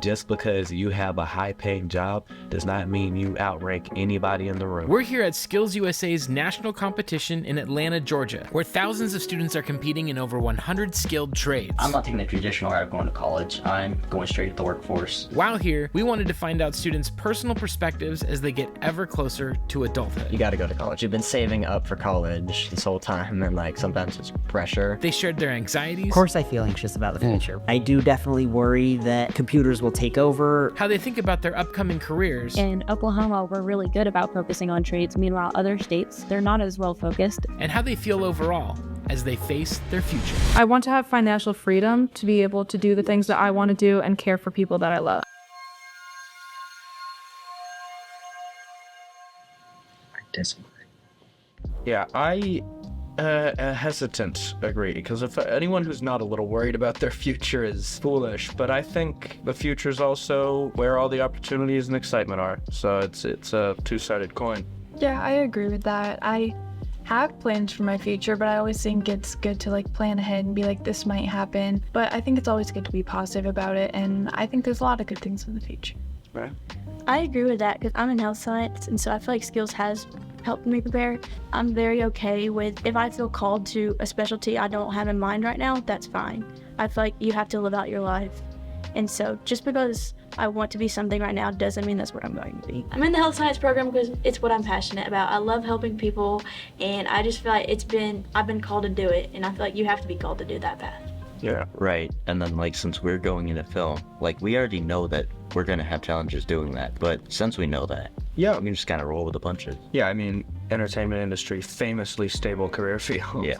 Just because you have a high-paying job does not mean you outrank anybody in the room. We're here at Skills USA's national competition in Atlanta, Georgia, where thousands of students are competing in over 100 skilled trades. I'm not taking the traditional route of going to college. I'm going straight to the workforce. While here, we wanted to find out students' personal perspectives as they get ever closer to adulthood. You gotta go to college. You've been saving up for college this whole time, and like sometimes it's pressure. They shared their anxieties. Of course I feel anxious about the future. I do definitely worry that computers will take over. How they think about their upcoming careers. In Oklahoma, we're really good about focusing on trades. Meanwhile, other states, they're not as well focused. And how they feel overall as they face their future. I want to have financial freedom to be able to do the things that I want to do and care for people that I love. I disagree. Yeah, I hesitant agree, because if anyone who's not a little worried about their future is foolish, but I think the future is also where all the opportunities and excitement are, so it's a two-sided coin. Yeah, I agree with that. I have plans for my future, but I always think it's good to like plan ahead and be like, this might happen, but I think it's always good to be positive about it, and I think there's a lot of good things in the future. Right. I agree with that because I'm in health science, and so I feel like skills has helped me prepare. I'm very okay with if I feel called to a specialty I don't have in mind right now, that's fine. I feel like you have to live out your life. And so just because I want to be something right now doesn't mean that's what I'm going to be. I'm in the health science program because it's what I'm passionate about. I love helping people, and I just feel like I've been called to do it, and I feel like you have to be called to do that path. Yeah. Right, and then like since we're going into film, like we already know that we're gonna have challenges doing that, but since we know that, Yeah. we can just kind of roll with the punches. Yeah, I mean, entertainment industry, famously stable career field. Yeah.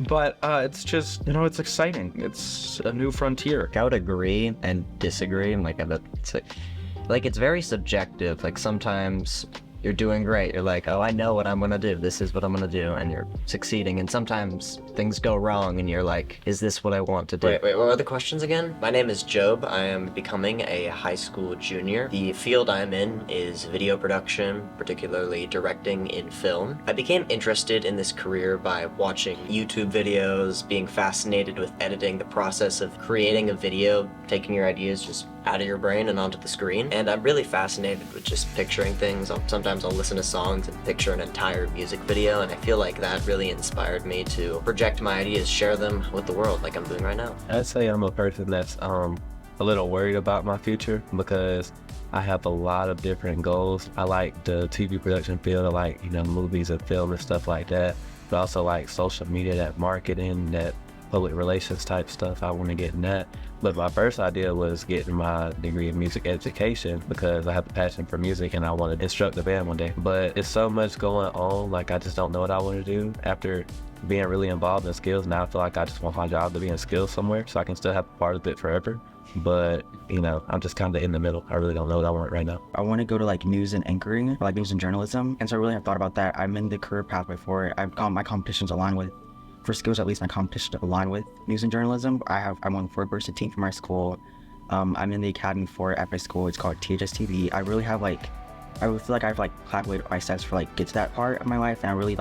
But it's just, it's exciting. It's a new frontier. I would agree and disagree, and it's very subjective. Like sometimes you're doing great, you're like, oh, I know what I'm gonna do, this is what I'm gonna do, and you're succeeding, and sometimes things go wrong and you're like, is this what I want to do? Wait, what are the questions again? My name is Job. I am becoming a high school junior. The field I am in is video production, particularly directing in film. I became interested in this career by watching YouTube videos, being fascinated with editing, the process of creating a video, taking your ideas just out of your brain and onto the screen. And I'm really fascinated with just picturing things. Sometimes I'll listen to songs and picture an entire music video, and I feel like that really inspired me to project my ideas, share them with the world like I'm doing right now. I'd say I'm a person that's a little worried about my future because I have a lot of different goals. I like the TV production field, I like, movies and film and stuff like that, but I also like social media, that marketing, that public relations type stuff. I want to get in that. But my first idea was getting my degree in music education because I have a passion for music and I want to instruct the band one day. But it's so much going on, like I just don't know what I want to do. After being really involved in skills, now I feel like I just want my job to be in skills somewhere so I can still have a part of it forever. But, I'm just kind of in the middle. I really don't know what I want right now. I want to go to like news and anchoring, or like news and journalism. And so I really have thought about that. I'm in the career pathway for it. I've got my competitions aligned with, for skills at least, my competition align with news and journalism. I'm on the four-person team for my school. I'm in the academy for it at my school. It's called THS-TV. I really have I feel like I've calculated my steps for get to that part of my life, and I really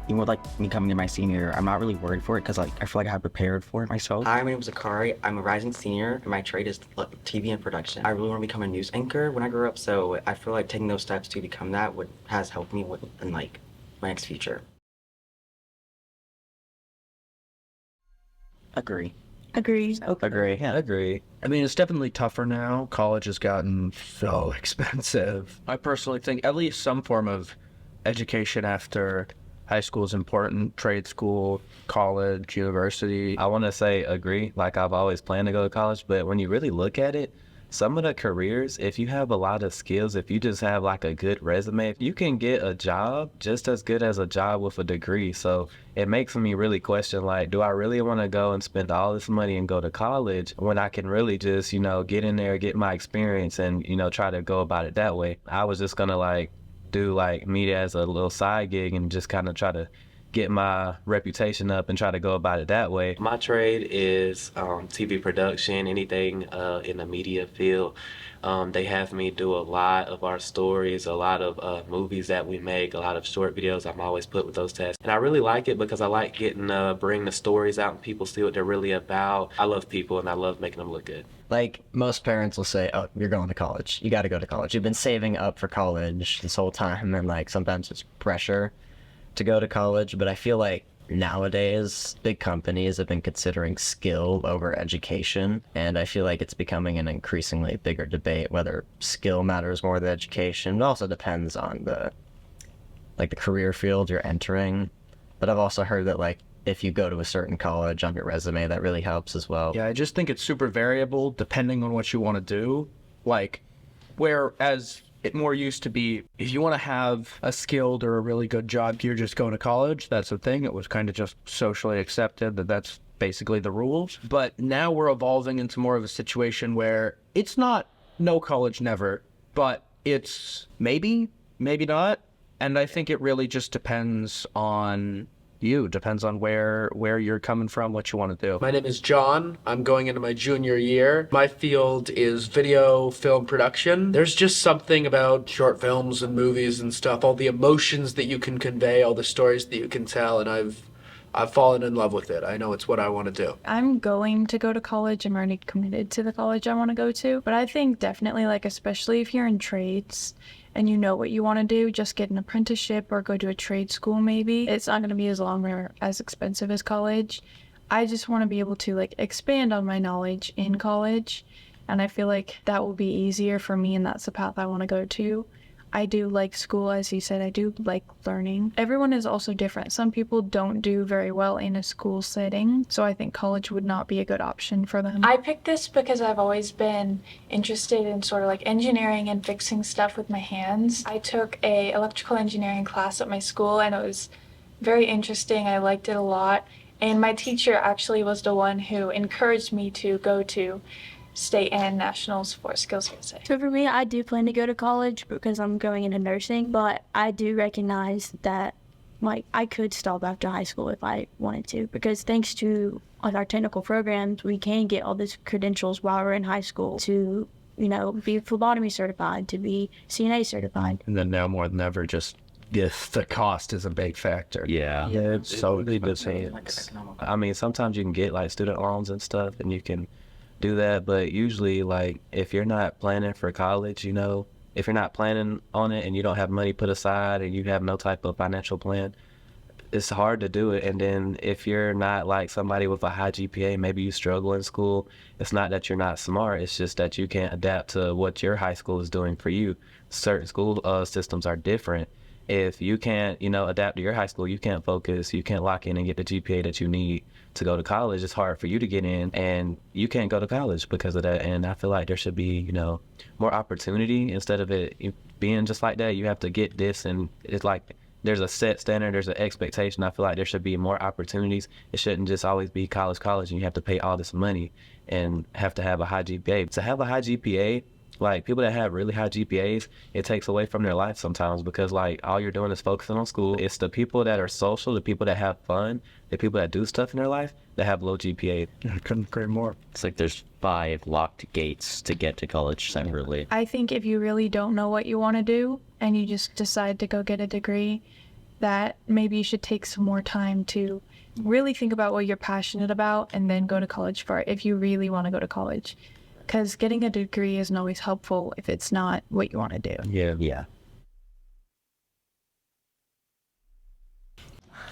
even with me coming in my senior year, I'm not really worried for it because I feel like I have prepared for it myself. Hi, my name is Akari. I'm a rising senior, and my trade is TV and production. I really want to become a news anchor when I grow up, so I feel like taking those steps to become that has helped me in my next future. Agree. Agree. Agree. Yeah, agree. I mean, it's definitely tougher now. College has gotten so expensive. I personally think at least some form of education after high school is important. Trade school, college, university. I want to say agree. Like I've always planned to go to college, but when you really look at it, some of the careers, if you have a lot of skills, if you just have a good resume, you can get a job just as good as a job with a degree. So it makes me really question, do I really want to go and spend all this money and go to college when I can really just, get in there, get my experience and, try to go about it that way. I was just going to do media as a little side gig and just kind of try to get my reputation up and try to go about it that way. My trade is TV production, anything in the media field. They have me do a lot of our stories, a lot of movies that we make, a lot of short videos. I'm always put with those tasks. And I really like it because I like getting bring the stories out and people see what they're really about. I love people and I love making them look good. Like, most parents will say, oh, you're going to college. You got to go to college. You've been saving up for college this whole time, and, like, sometimes it's pressure to go to college. But I feel like nowadays, big companies have been considering skill over education, and I feel like it's becoming an increasingly bigger debate whether skill matters more than education. It also depends on the career field you're entering. But I've also heard that, like, if you go to a certain college on your resume, that really helps as well. Yeah, I just think it's super variable depending on what you want to do. Like, whereas it more used to be, if you want to have a skilled or a really good job, you're just going to college. That's the thing. It was kind of just socially accepted that that's basically the rules. But now we're evolving into more of a situation where it's not no college never, but it's maybe, maybe not. And I think it really just depends on depends on where you're coming from, what you want to do. My name is John. I'm going into my junior year. My field is video film production. There's just something about short films and movies and stuff, all the emotions that you can convey, all the stories that you can tell, and I've fallen in love with it. I know it's what I want to do. I'm going to go to college. I'm already committed to the college I want to go to. But I think definitely, like, especially if you're in trades and you know what you want to do, just get an apprenticeship or go to a trade school maybe. It's not going to be as long or as expensive as college. I just want to be able to, like, expand on my knowledge in college. And I feel like that will be easier for me, and that's the path I want to go to. I do like school, as you said. I do like learning. Everyone is also different. Some people don't do very well in a school setting, so I think college would not be a good option for them. I picked this because I've always been interested in sort of like engineering and fixing stuff with my hands. I took a electrical engineering class at my school, and it was very interesting. I liked it a lot. And my teacher actually was the one who encouraged me to go to state and nationals for Skills USA. So for me, I do plan to go to college because I'm going into nursing, but I do recognize that, like, I could stop after high school if I wanted to, because thanks to, like, our technical programs, we can get all these credentials while we're in high school to, you know, be phlebotomy certified, to be CNA certified. And then now more than ever, just the cost is a big factor. Yeah, it's so really depends. I mean, sometimes you can get, like, student loans and stuff, and you can do that, but usually, like, if you're not planning for college, you know, if you're not planning on it and you don't have money put aside and you have no type of financial plan, it's hard to do it. And then if you're not like somebody with a high GPA, maybe you struggle in school, it's not that you're not smart, it's just that you can't adapt to what your high school is doing for you. Certain school systems are different. If you can't, you know, adapt to your high school, you can't focus, you can't lock in and get the GPA that you need to go to college. It's hard for you to get in, and you can't go to college because of that. And I feel like there should be, you know, more opportunity. Instead of it being just like that, you have to get this, and it's like there's a set standard, there's an expectation. I feel like there should be more opportunities. It shouldn't just always be college, and you have to pay all this money and have to have a high GPA. To have a high GPA, like, people that have really high GPAs, it takes away from their life sometimes, because, like, all you're doing is focusing on school. It's the people that are social, the people that have fun, the people that do stuff in their life that have low GPA. I couldn't agree more. It's like there's 5 locked gates to get to college separately. I think if you really don't know what you want to do and you just decide to go get a degree, that maybe you should take some more time to really think about what you're passionate about and then go to college for it if you really want to go to college. Because getting a degree isn't always helpful if it's not what you want to do. Yeah.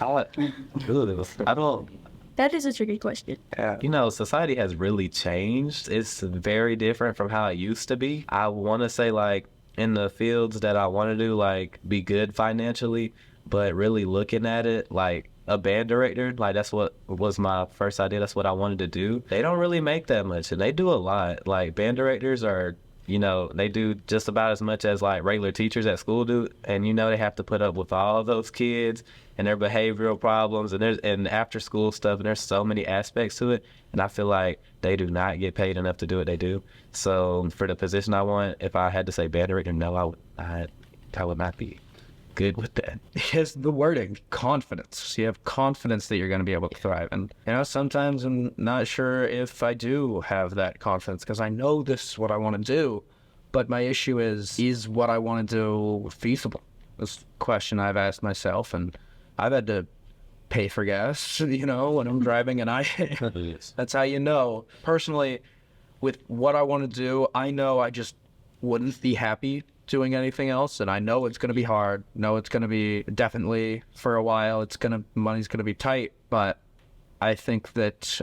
I don't. That is a tricky question. You know, society has really changed. It's very different from how it used to be. I want to say, like, in the fields that I want to do, like, be good financially, but really looking at it, like, a band director, like, that's what was my first idea. That's what I wanted to do. They don't really make that much, and they do a lot. Like, band directors are, you know, they do just about as much as, like, regular teachers at school do, and, you know, they have to put up with all of those kids and their behavioral problems and after school stuff, and there's so many aspects to it, and I feel like they do not get paid enough to do what they do. So for the position I want, if I had to say band director, no, I would not be. good with that. Is the wording confidence. You have confidence that you're going to be able to thrive. And, you know, sometimes I'm not sure if I do have that confidence because I know this is what I want to do. But my issue is what I want to do feasible? This is a question I've asked myself, and I've had to pay for gas, you know, when I'm driving, and that's how you know. Personally, with what I want to do, I know I just wouldn't be happy doing anything else, and I know it's going to be hard. Know it's going to be definitely for a while. Money's going to be tight, but I think that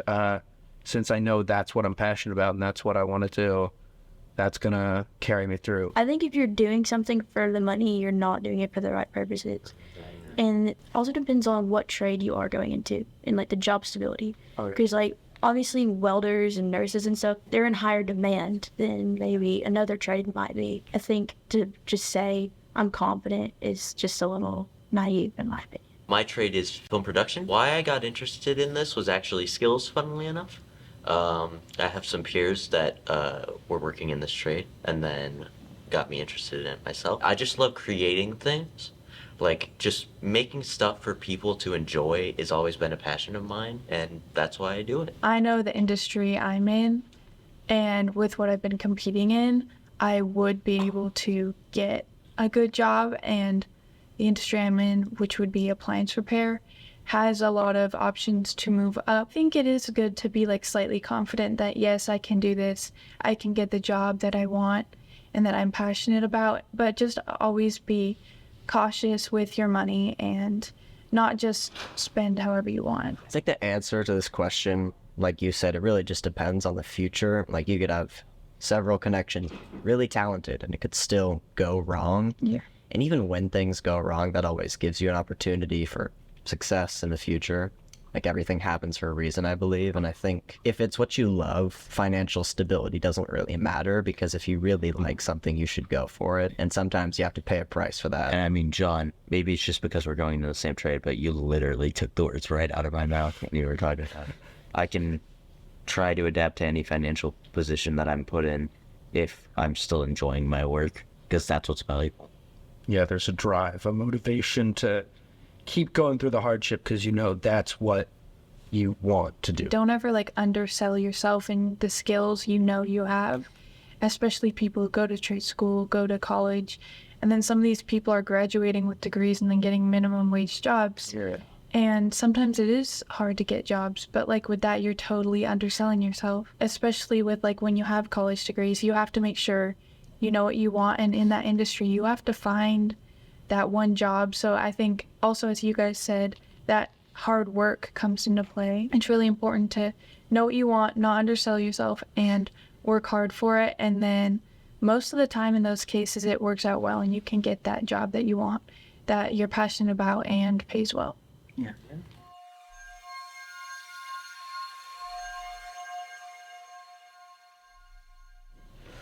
since I know that's what I'm passionate about and that's what I want to do, that's going to carry me through. I think if you're doing something for the money, you're not doing it for the right purposes. And it also depends on what trade you are going into and like the job stability. Because like obviously welders and nurses and stuff, they're in higher demand than maybe another trade might be. I think to just say I'm confident is just a little naive in my opinion. My trade is film production. Why I got interested in this was actually skills, funnily enough. I have some peers that were working in this trade and then got me interested in it myself. I just love creating things. Like, just making stuff for people to enjoy has always been a passion of mine, and that's why I do it. I know the industry I'm in, and with what I've been competing in, I would be able to get a good job, and the industry I'm in, which would be appliance repair, has a lot of options to move up. I think it is good to be like slightly confident that yes, I can do this, I can get the job that I want and that I'm passionate about, but just always be cautious with your money and not just spend however you want. I think the answer to this question, like you said, it really just depends on the future. Like you could have several connections, really talented, and it could still go wrong. Yeah. And even when things go wrong, that always gives you an opportunity for success in the future. Like everything happens for a reason, I believe. And I think if it's what you love, financial stability doesn't really matter, because if you really like something, you should go for it. And sometimes you have to pay a price for that. And I mean, John, maybe it's just because we're going into the same trade, but you literally took the words right out of my mouth when you were talking about it. I can try to adapt to any financial position that I'm put in if I'm still enjoying my work, because that's what's valuable. Yeah, there's a drive, a motivation to keep going through the hardship because you know that's what you want to do. Don't ever like undersell yourself in the skills you know you have, especially people who go to trade school, go to college, and then some of these people are graduating with degrees and then getting minimum wage jobs. Yeah. And sometimes it is hard to get jobs, but like with that, you're totally underselling yourself, especially with like when you have college degrees, you have to make sure you know what you want, and in that industry, you have to find that one job. So I think also, as you guys said, that hard work comes into play. It's really important to know what you want, not undersell yourself, and work hard for it. And then most of the time in those cases, it works out well and you can get that job that you want, that you're passionate about and pays well. Yeah.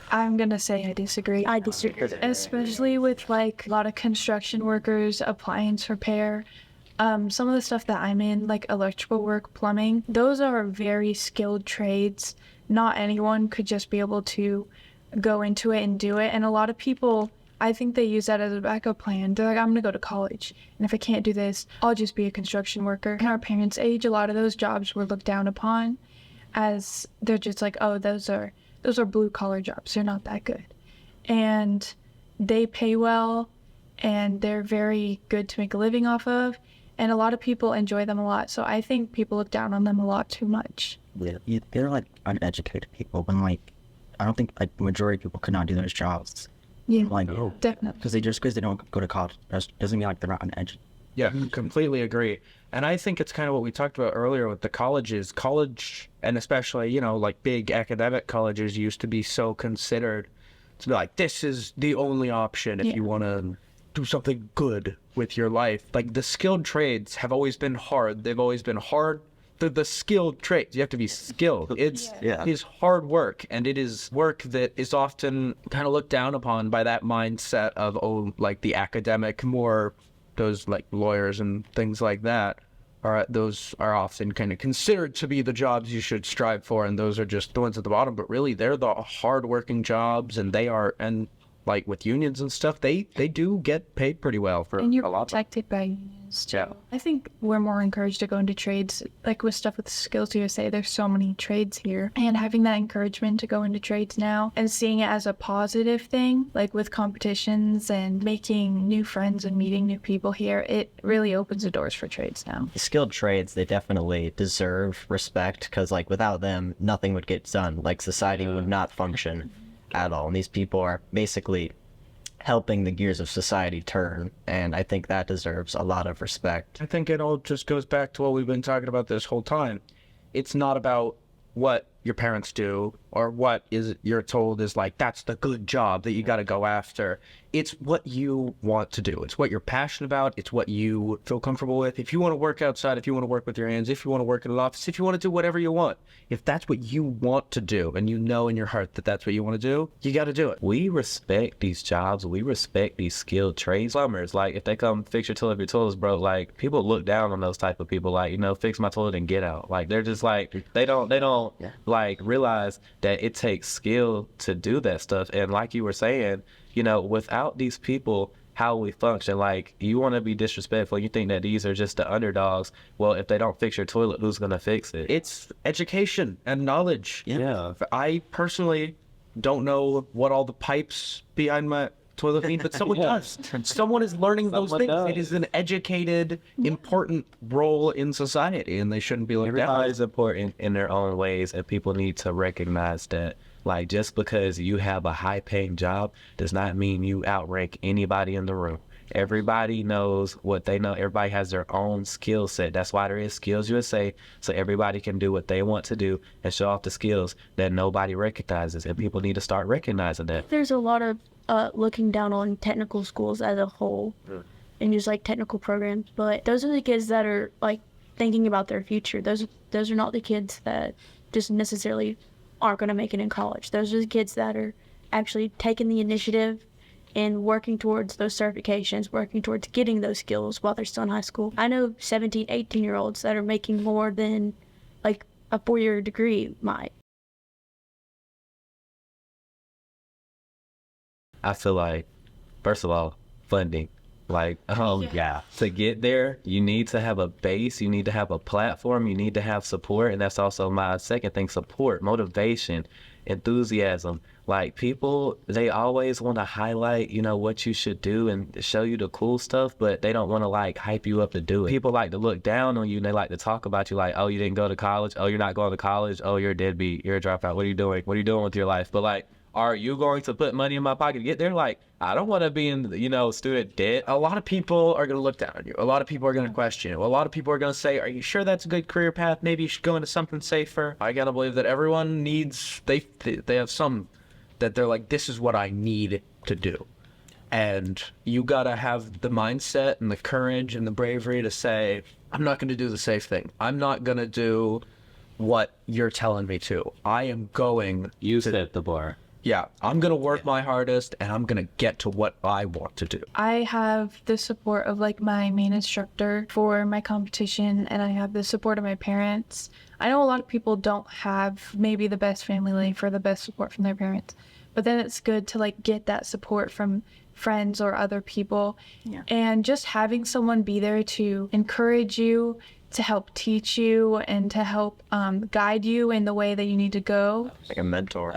I'm gonna say I disagree. I disagree. Especially with like a lot of construction workers, appliance repair, some of the stuff that I'm in, like electrical work, plumbing, those are very skilled trades. Not anyone could just be able to go into it and do it. And a lot of people, I think they use that as a backup plan. They're like, I'm gonna go to college, and if I can't do this, I'll just be a construction worker. In our parents' age, a lot of those jobs were looked down upon as they're just like, oh, those are blue collar jobs. They're not that good. And they pay well and they're very good to make a living off of. And a lot of people enjoy them a lot. So I think people look down on them a lot too much. Yeah, they're like uneducated people when like, I don't think like majority of people could not do those jobs. Yeah, like definitely. Because they don't go to college doesn't mean like they're not uneducated. Yeah, completely agree. And I think it's kind of what we talked about earlier with the colleges. College, and especially, you know, like big academic colleges used to be so considered to be like, this is the only option if you want to do something good with your life. Like the skilled trades have always been hard. They've always been hard. The skilled trades, you have to be skilled. It's hard work, and it is work that is often kind of looked down upon by that mindset of, oh, like the academic, more those like lawyers and things like that. Those are often kind of considered to be the jobs you should strive for, and those are just the ones at the bottom. But really, they're the hard-working jobs, and they are, and like with unions and stuff, they do get paid pretty well for And you're a lot. protected by unions too. Yeah. I think we're more encouraged to go into trades, like with stuff with Skills USA. There's so many trades here, and having that encouragement to go into trades now and seeing it as a positive thing, like with competitions and making new friends and meeting new people here, it really opens the doors for trades now. Skilled trades, they definitely deserve respect because, like, without them, nothing would get done. Like, society would not function at all. And these people are basically helping the gears of society turn, and I think that deserves a lot of respect. I think it all just goes back to what we've been talking about this whole time. It's not about what your parents do or what is you're told is like that's the good job that you got to go after. It's what you want to do. It's what you're passionate about. It's what you feel comfortable with. If you want to work outside, if you want to work with your hands, if you want to work in an office, if you want to do whatever you want, if that's what you want to do and you know in your heart that that's what you want to do, you got to do it. We respect these jobs. We respect these skilled trades. Plumbers, like if they come fix your toilet, if your toilet's broke, like people look down on those type of people. Like, you know, fix my toilet and get out. Like they're just like they don't like realize that it takes skill to do that stuff. And like you were saying, you know, without these people, how we function, like you want to be disrespectful, you think that these are just the underdogs. Well, if they don't fix your toilet, who's gonna fix it? It's education and knowledge. Yeah. I personally don't know what all the pipes behind my toilet mean, but someone does. Someone is learning those things. It is an educated, important role in society, and they shouldn't be looked down. Everybody's important in their own ways, and people need to recognize that. Like, just because you have a high-paying job does not mean you outrank anybody in the room. Everybody knows what they know. Everybody has their own skill set. That's why there is Skills USA, so everybody can do what they want to do and show off the skills that nobody recognizes, and people need to start recognizing that. There's a lot of looking down on technical schools as a whole and just like technical programs, but those are the kids that are like thinking about their future. Those are not the kids that just necessarily aren't going to make it in college. Those are the kids that are actually taking the initiative and working towards those certifications, working towards getting those skills while they're still in high school. I know 17, 18-year-olds that are making more than like a 4-year degree might. I feel like, first of all, funding. Like, to get there, you need to have a base, you need to have a platform, you need to have support, and that's also my second thing, support, motivation, enthusiasm. Like, people, they always want to highlight, you know, what you should do and show you the cool stuff, but they don't want to, like, hype you up to do it. People like to look down on you, and they like to talk about you like, oh, you didn't go to college, oh, you're not going to college, oh, you're a deadbeat, you're a dropout, what are you doing? What are you doing with your life? But, like, are you going to put money in my pocket to get there? Like, I don't want to be in, you know, student debt. A lot of people are going to look down on you. A lot of people are going to question you. A lot of people are going to say, are you sure that's a good career path? Maybe you should go into something safer. I got to believe that everyone needs, they have some that they're like, this is what I need to do. And you got to have the mindset and the courage and the bravery to say, I'm not going to do the safe thing. I'm not going to do what you're telling me to. I am going You set the bar. Yeah, I'm going to work my hardest, and I'm going to get to what I want to do. I have the support of like my main instructor for my competition, and I have the support of my parents. I know a lot of people don't have maybe the best family life or the best support from their parents, but then it's good to like get that support from friends or other people. Yeah. And just having someone be there to encourage you, to help teach you, and to help guide you in the way that you need to go. Like a mentor.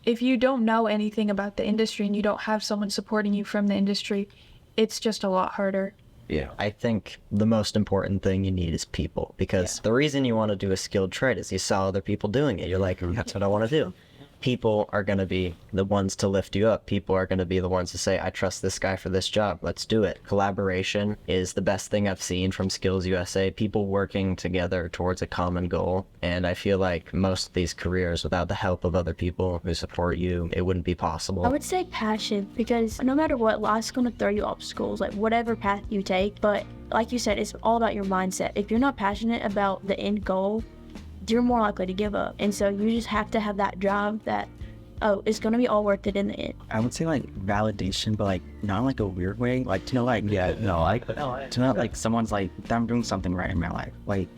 If you don't know anything about the industry and you don't have someone supporting you from the industry, it's just a lot harder. Yeah. I think the most important thing you need is people, because the reason you want to do a skilled trade is you saw other people doing it. You're like, that's what I want to do. People are going to be the ones to lift you up. People are going to be the ones to say, I trust this guy for this job. Let's do it. Collaboration is the best thing I've seen from Skills USA. People working together towards a common goal. And I feel like most of these careers, without the help of other people who support you, it wouldn't be possible. I would say passion, because no matter what, life's going to throw you obstacles, like whatever path you take. But like you said, it's all about your mindset. If you're not passionate about the end goal, you're more likely to give up. And so you just have to have that drive that, oh, it's going to be all worth it in the end. I would say like validation, but like not in like a weird way. Like to know like, to know like someone's like, I'm doing something right in my life. Like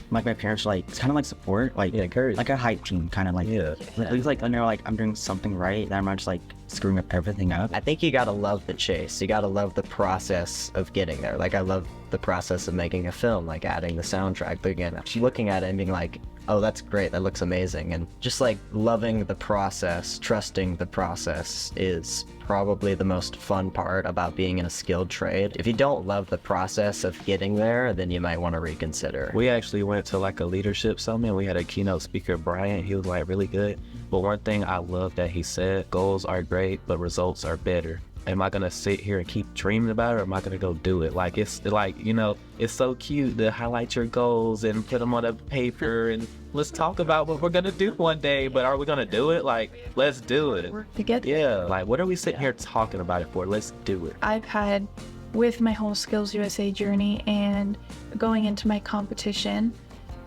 like my parents like it's kind of like support, like encourage, like a hype team, kind of like at least like I know like I'm doing something right, that I'm not just like screwing up everything up. I think you gotta love the chase. You gotta love the process of getting there. Like I love the process of making a film, like adding the soundtrack. But again, looking at it and being like, oh, that's great, that looks amazing. And just like loving the process, trusting the process is probably the most fun part about being in a skilled trade. If you don't love the process of getting there, then you might want to reconsider. We actually went to like a leadership summit. We had a keynote speaker, Brian. He was like really good. But one thing I love that he said, goals are great, but results are better. Am I gonna sit here and keep dreaming about it, or am I gonna go do it? Like, it's like, you know, it's so cute to highlight your goals and put them on a paper and let's talk about what we're gonna do one day, but are we gonna do it? Like, let's do it. Work together. Yeah, like, what are we sitting here talking about it for? Let's do it. I've had, with my whole Skills USA journey and going into my competition,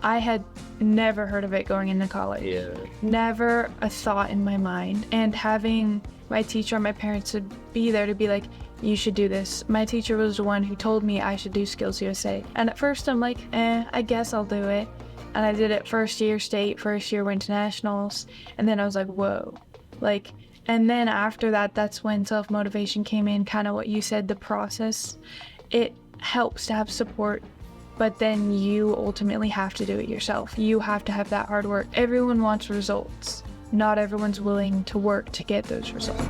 I had never heard of it going into college. Yeah. Never a thought in my mind. And having my teacher and my parents to be there to be like, you should do this. My teacher was the one who told me I should do Skills USA. And at first I'm like, I guess I'll do it. And I did it first year state, first year went to nationals. And then I was like, whoa. Like, and then after that, that's when self-motivation came in, kind of what you said, the process. It helps to have support, but then you ultimately have to do it yourself. You have to have that hard work. Everyone wants results. Not everyone's willing to work to get those results.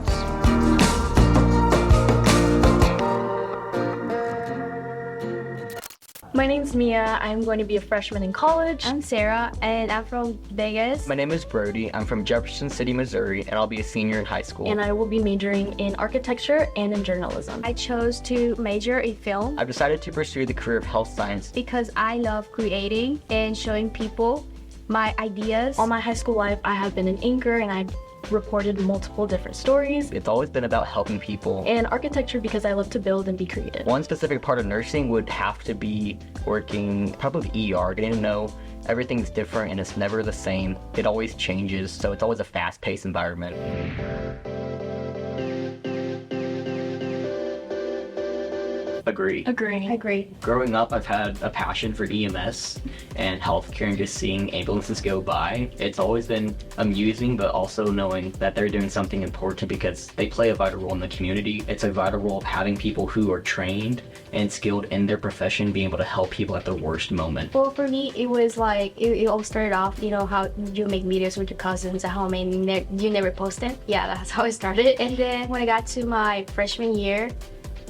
My name's Mia. I'm going to be a freshman in college. I'm Sarah, and I'm from Vegas. My name is Brody. I'm from Jefferson City, Missouri, and I'll be a senior in high school. And I will be majoring in architecture and in journalism. I chose to major in film. I've decided to pursue the career of health science because I love creating and showing people my ideas. All my high school life, I have been an anchor, and I've reported multiple different stories. It's always been about helping people. And architecture because I love to build and be creative. One specific part of nursing would have to be working probably ER, getting to know everything's different and it's never the same. It always changes, so it's always a fast-paced environment. Agree. Agree. Growing up, I've had a passion for EMS and healthcare and just seeing ambulances go by. It's always been amusing, but also knowing that they're doing something important because they play a vital role in the community. It's a vital role of having people who are trained and skilled in their profession being able to help people at their worst moment. Well, for me, it was like, it all started off, you know, how you make videos with your cousins at home and you never post them. Yeah, that's how it started. And then when I got to my freshman year,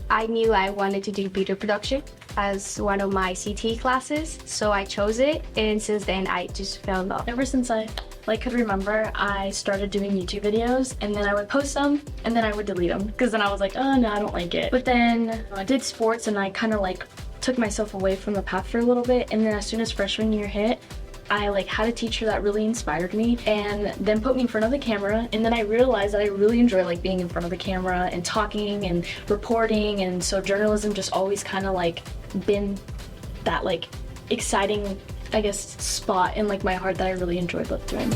I knew I wanted to do video production as one of my CT classes, so I chose it, and since then I just fell in love. Ever since I could remember, I started doing YouTube videos, and then I would post them, and then I would delete them, because then I was like, oh no, I don't like it. But then I did sports, and I kind of like took myself away from the path for a little bit, and then as soon as freshman year hit, I had a teacher that really inspired me and then put me in front of the camera, and then I realized that I really enjoy being in front of the camera and talking and reporting, and so journalism just always kind of been that exciting, I guess, spot in my heart that I really enjoyed doing.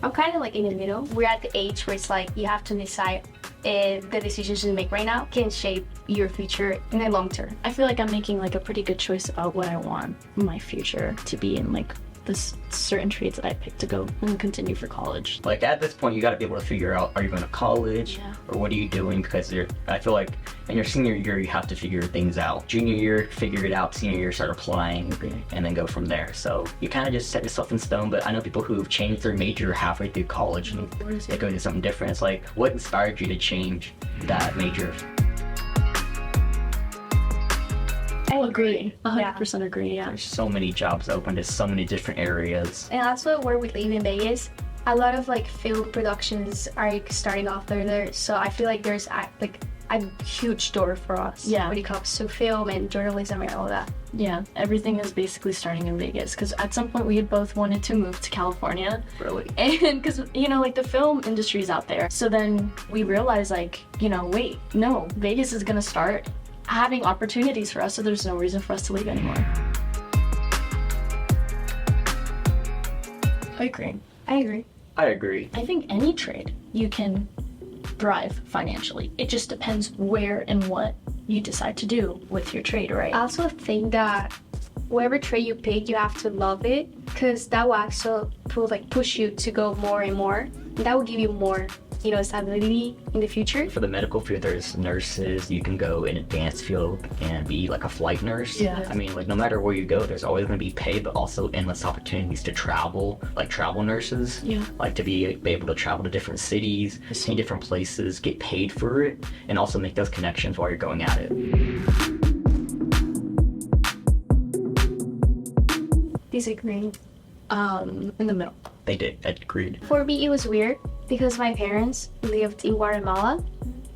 I'm kind of in the middle. We're at the age where it's you have to decide if the decisions you make right now can shape your future in the long term. I feel like I'm making a pretty good choice about what I want my future to be in, this certain trades that I picked to go and continue for college. At this point, you got to be able to figure out, are you going to college or what are you doing? Because I feel like in your senior year, you have to figure things out. Junior year, figure it out. Senior year, start applying and then go from there. So you kind of just set yourself in stone. But I know people who've changed their major halfway through college and they go to something different. It's what inspired you to change that major? I agree. 100% agree, yeah. There's so many jobs open to so many different areas. And also where we live in Vegas, a lot of film productions are starting off there. So I feel there's a huge door for us when it comes to film and journalism and all that. Yeah, everything is basically starting in Vegas because at some point we had both wanted to move to California. Really? And because, the film industry is out there. So then we realized wait, no, Vegas is going to start having opportunities for us, so there's no reason for us to leave anymore. I agree. I agree. I think any trade you can thrive financially. It just depends where and what you decide to do with your trade, right? I also think that whatever trade you pick, you have to love it, because that will also push you to go more and more. And that will give you more, stability in the future. For the medical field, there's nurses. You can go in advanced field and be like a flight nurse. Yeah. I mean, like no matter where you go, there's always going to be pay, but also endless opportunities to travel, like travel nurses. Yeah. Like to be able to travel to different cities, see different places, get paid for it, and also make those connections while you're going at it. Disagree. In the middle. They did. Agreed. For me, it was weird because my parents lived in Guatemala.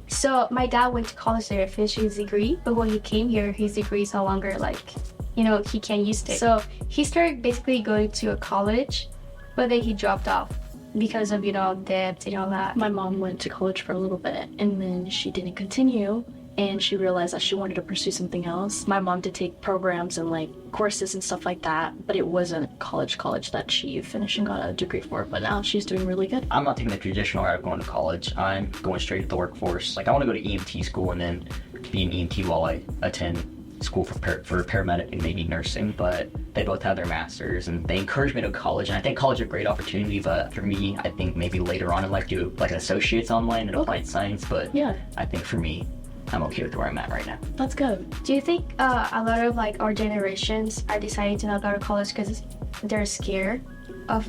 So my dad went to college there, finished his degree, but when he came here, his degree is no longer he can't use it. So he started basically going to a college, but then he dropped off because of, debt and all that. My mom went to college for a little bit and then she didn't continue. And she realized that she wanted to pursue something else. My mom did take programs and courses and stuff like that, but it wasn't college that she finished and got a degree for. But now she's doing really good. I'm not taking the traditional route of going to college. I'm going straight to the workforce. I want to go to EMT school and then be an EMT while I attend school for paramedic and maybe nursing, but they both have their masters and they encouraged me to go to college, and I think college is a great opportunity, but for me, I think maybe later on in life do an associate's online in applied science, but yeah, I think for me, I'm okay with where I'm at right now. That's good. Do you think a lot of our generations are deciding to not go to college because they're scared of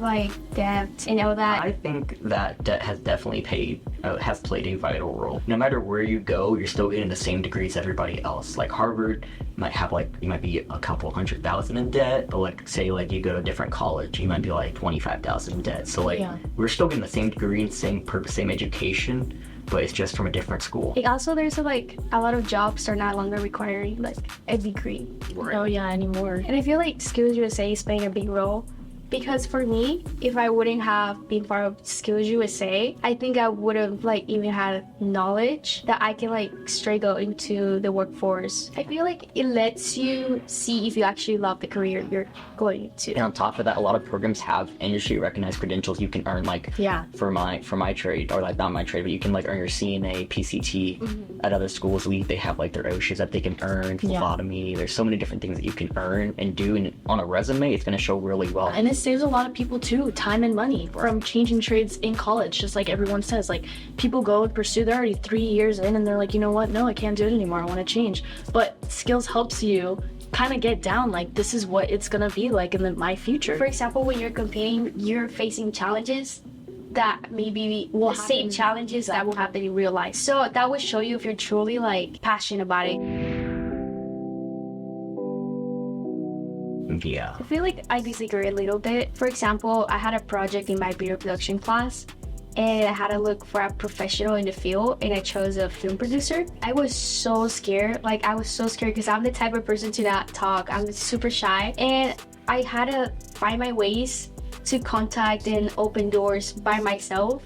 debt and all that? I think that debt has definitely played a vital role. No matter where you go, you're still getting the same degrees everybody else. Like Harvard might have you might be a couple $100,000 in debt, but say you go to a different college, you might be $25,000 in debt. So we're still getting the same degree and same education, but it's just from a different school. Also, there's a lot of jobs are no longer requiring a degree. Right. Oh yeah, anymore. And I feel Skills USA is playing a big role. Because for me, if I wouldn't have been part of Skills USA, I think I would have even had knowledge that I can straight go into the workforce. I feel it lets you see if you actually love the career you're going to. And on top of that, a lot of programs have industry recognized credentials you can earn for my trade, or not my trade, but you can earn your CNA, PCT at other schools. They have their OSHAs that they can earn, phlebotomy. There's so many different things that you can earn and do, and on a resume, it's going to show really well. And it saves a lot of people too, time and money from changing trades in college. Just like everyone says, people go and pursue, they're already 3 years in and they're like, you know what, no, I can't do it anymore, I want to change. But Skills helps you kind of get down this is what it's gonna be in my future. For example, when you're competing, you're facing challenges that maybe will same challenges that will happen in real life. So that will show you if you're truly passionate about it. Yeah. I feel I disagree a little bit. For example, I had a project in my video production class and I had to look for a professional in the field and I chose a film producer. I was so scared. I was so scared because I'm the type of person to not talk. I'm super shy and I had to find my ways to contact and open doors by myself.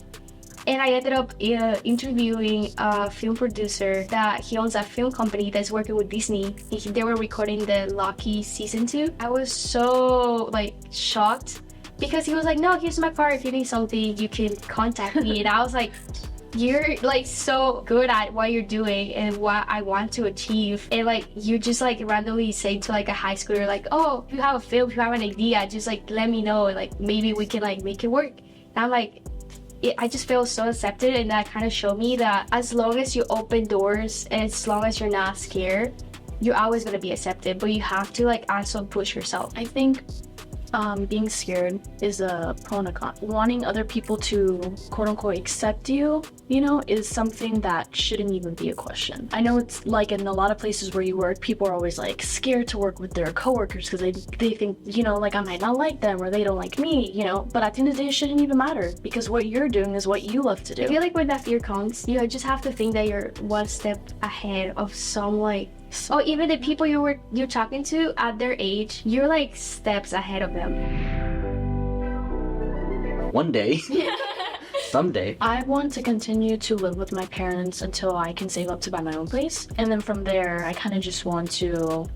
And I ended up interviewing a film producer that he owns a film company that's working with Disney. They were recording the Loki season 2. I was so shocked because he was like, no, here's my card. If you need something, you can contact me. And I was like, you're so good at what you're doing and what I want to achieve. And you just randomly say to a high schooler, oh, if you have a film, if you have an idea, just let me know. Maybe we can make it work. And I'm I just feel so accepted, and that kind of showed me that as long as you open doors and as long as you're not scared, you're always going to be accepted, but you have to also push yourself. I think being scared is a pro and a con. Wanting other people to quote unquote accept you, is something that shouldn't even be a question. I know it's in a lot of places where you work, people are always scared to work with their coworkers because they think, I might not like them or they don't like me, but at the end of the day, it shouldn't even matter because what you're doing is what you love to do. I feel when that fear comes, you just have to think that you're one step ahead of some even the people you're talking to at their age, you're steps ahead of them. One day. Someday. I want to continue to live with my parents until I can save up to buy my own place. And then from there, I kind of just want to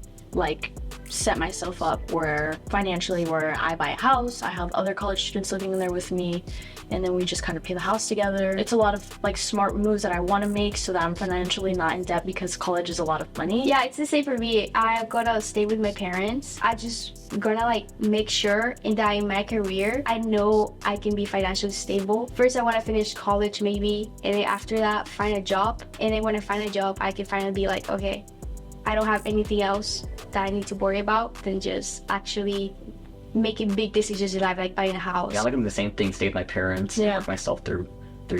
set myself up where financially, where I buy a house, I have other college students living in there with me, and then we just kind of pay the house together. It's a lot of like smart moves that I want to make so that I'm financially not in debt, because college is a lot of money. Yeah, it's the same for me. I'm gonna stay with my parents. I just gonna like make sure in that in my career, I know I can be financially stable. First, I want to finish college maybe, and then after that, find a job. And then when I find a job, I can finally be like, okay, I don't have anything else that I need to worry about than just actually making big decisions in life, like buying a house. Yeah, I like doing the same thing, stay with my parents, work myself through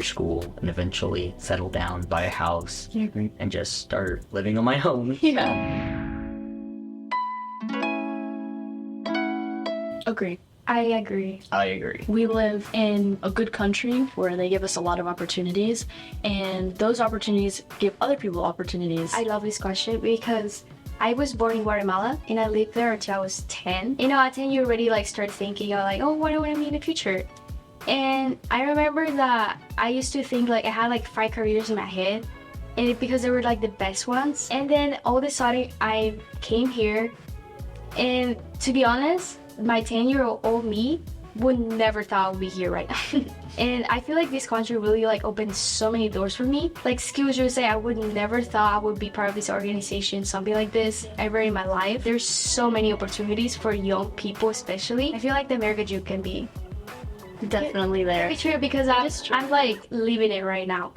school, and eventually settle down, buy a house, and just start living on my own. Agree. I agree. I agree. We live in a good country where they give us a lot of opportunities, and those opportunities give other people opportunities. I love this question because I was born in Guatemala and I lived there until I was 10. You know, at 10 you already like start thinking, you're like, oh, what do I want to be in the future? And I remember that I used to think like I had like 5 careers in my head, and because they were like the best ones. And then all of a sudden I came here, and to be honest, my 10-year-old me would never thought I would be here right now. And I feel like this country really like opened so many doors for me. Like Skills USA, I would never thought I would be part of this organization, something like this, ever in my life. There's so many opportunities for young people especially. I feel like the America Dream can be definitely there. It's true because I'm like living it right now.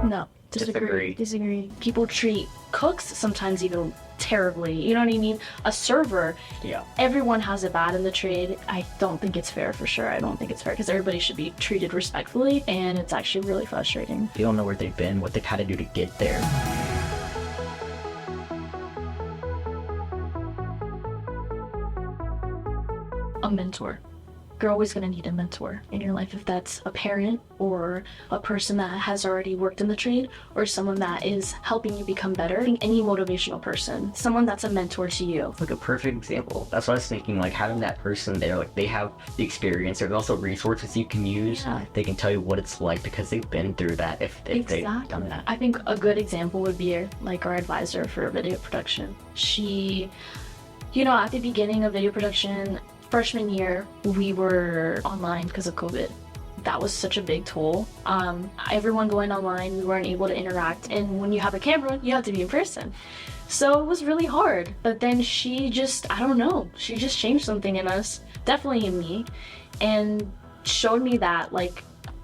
No. Disagree. People treat cooks sometimes even terribly. You know what I mean? A server. Yeah. Everyone has it bad in the trade. I don't think it's fair for sure. I don't think it's fair because everybody should be treated respectfully, and it's actually really frustrating. You don't know where they've been, what they've had to do to get there. A mentor. You're always going to need a mentor in your life, if that's a parent or a person that has already worked in the trade or someone that is helping you become better. I think any motivational person, someone that's a mentor to you. Like a perfect example. That's what I was thinking, like having that person there, like they have the experience. There's also resources you can use. Yeah. They can tell you what it's like because they've been through that if they've done that. I think a good example would be like our advisor for video production. She, you know, at the beginning of video production, freshman year, we were online because of COVID. That was such a big toll. Everyone going online, we weren't able to interact. And when you have a camera, you have to be in person. So it was really hard. But then she just, I don't know, she just changed something in us, definitely in me, and showed me that, like,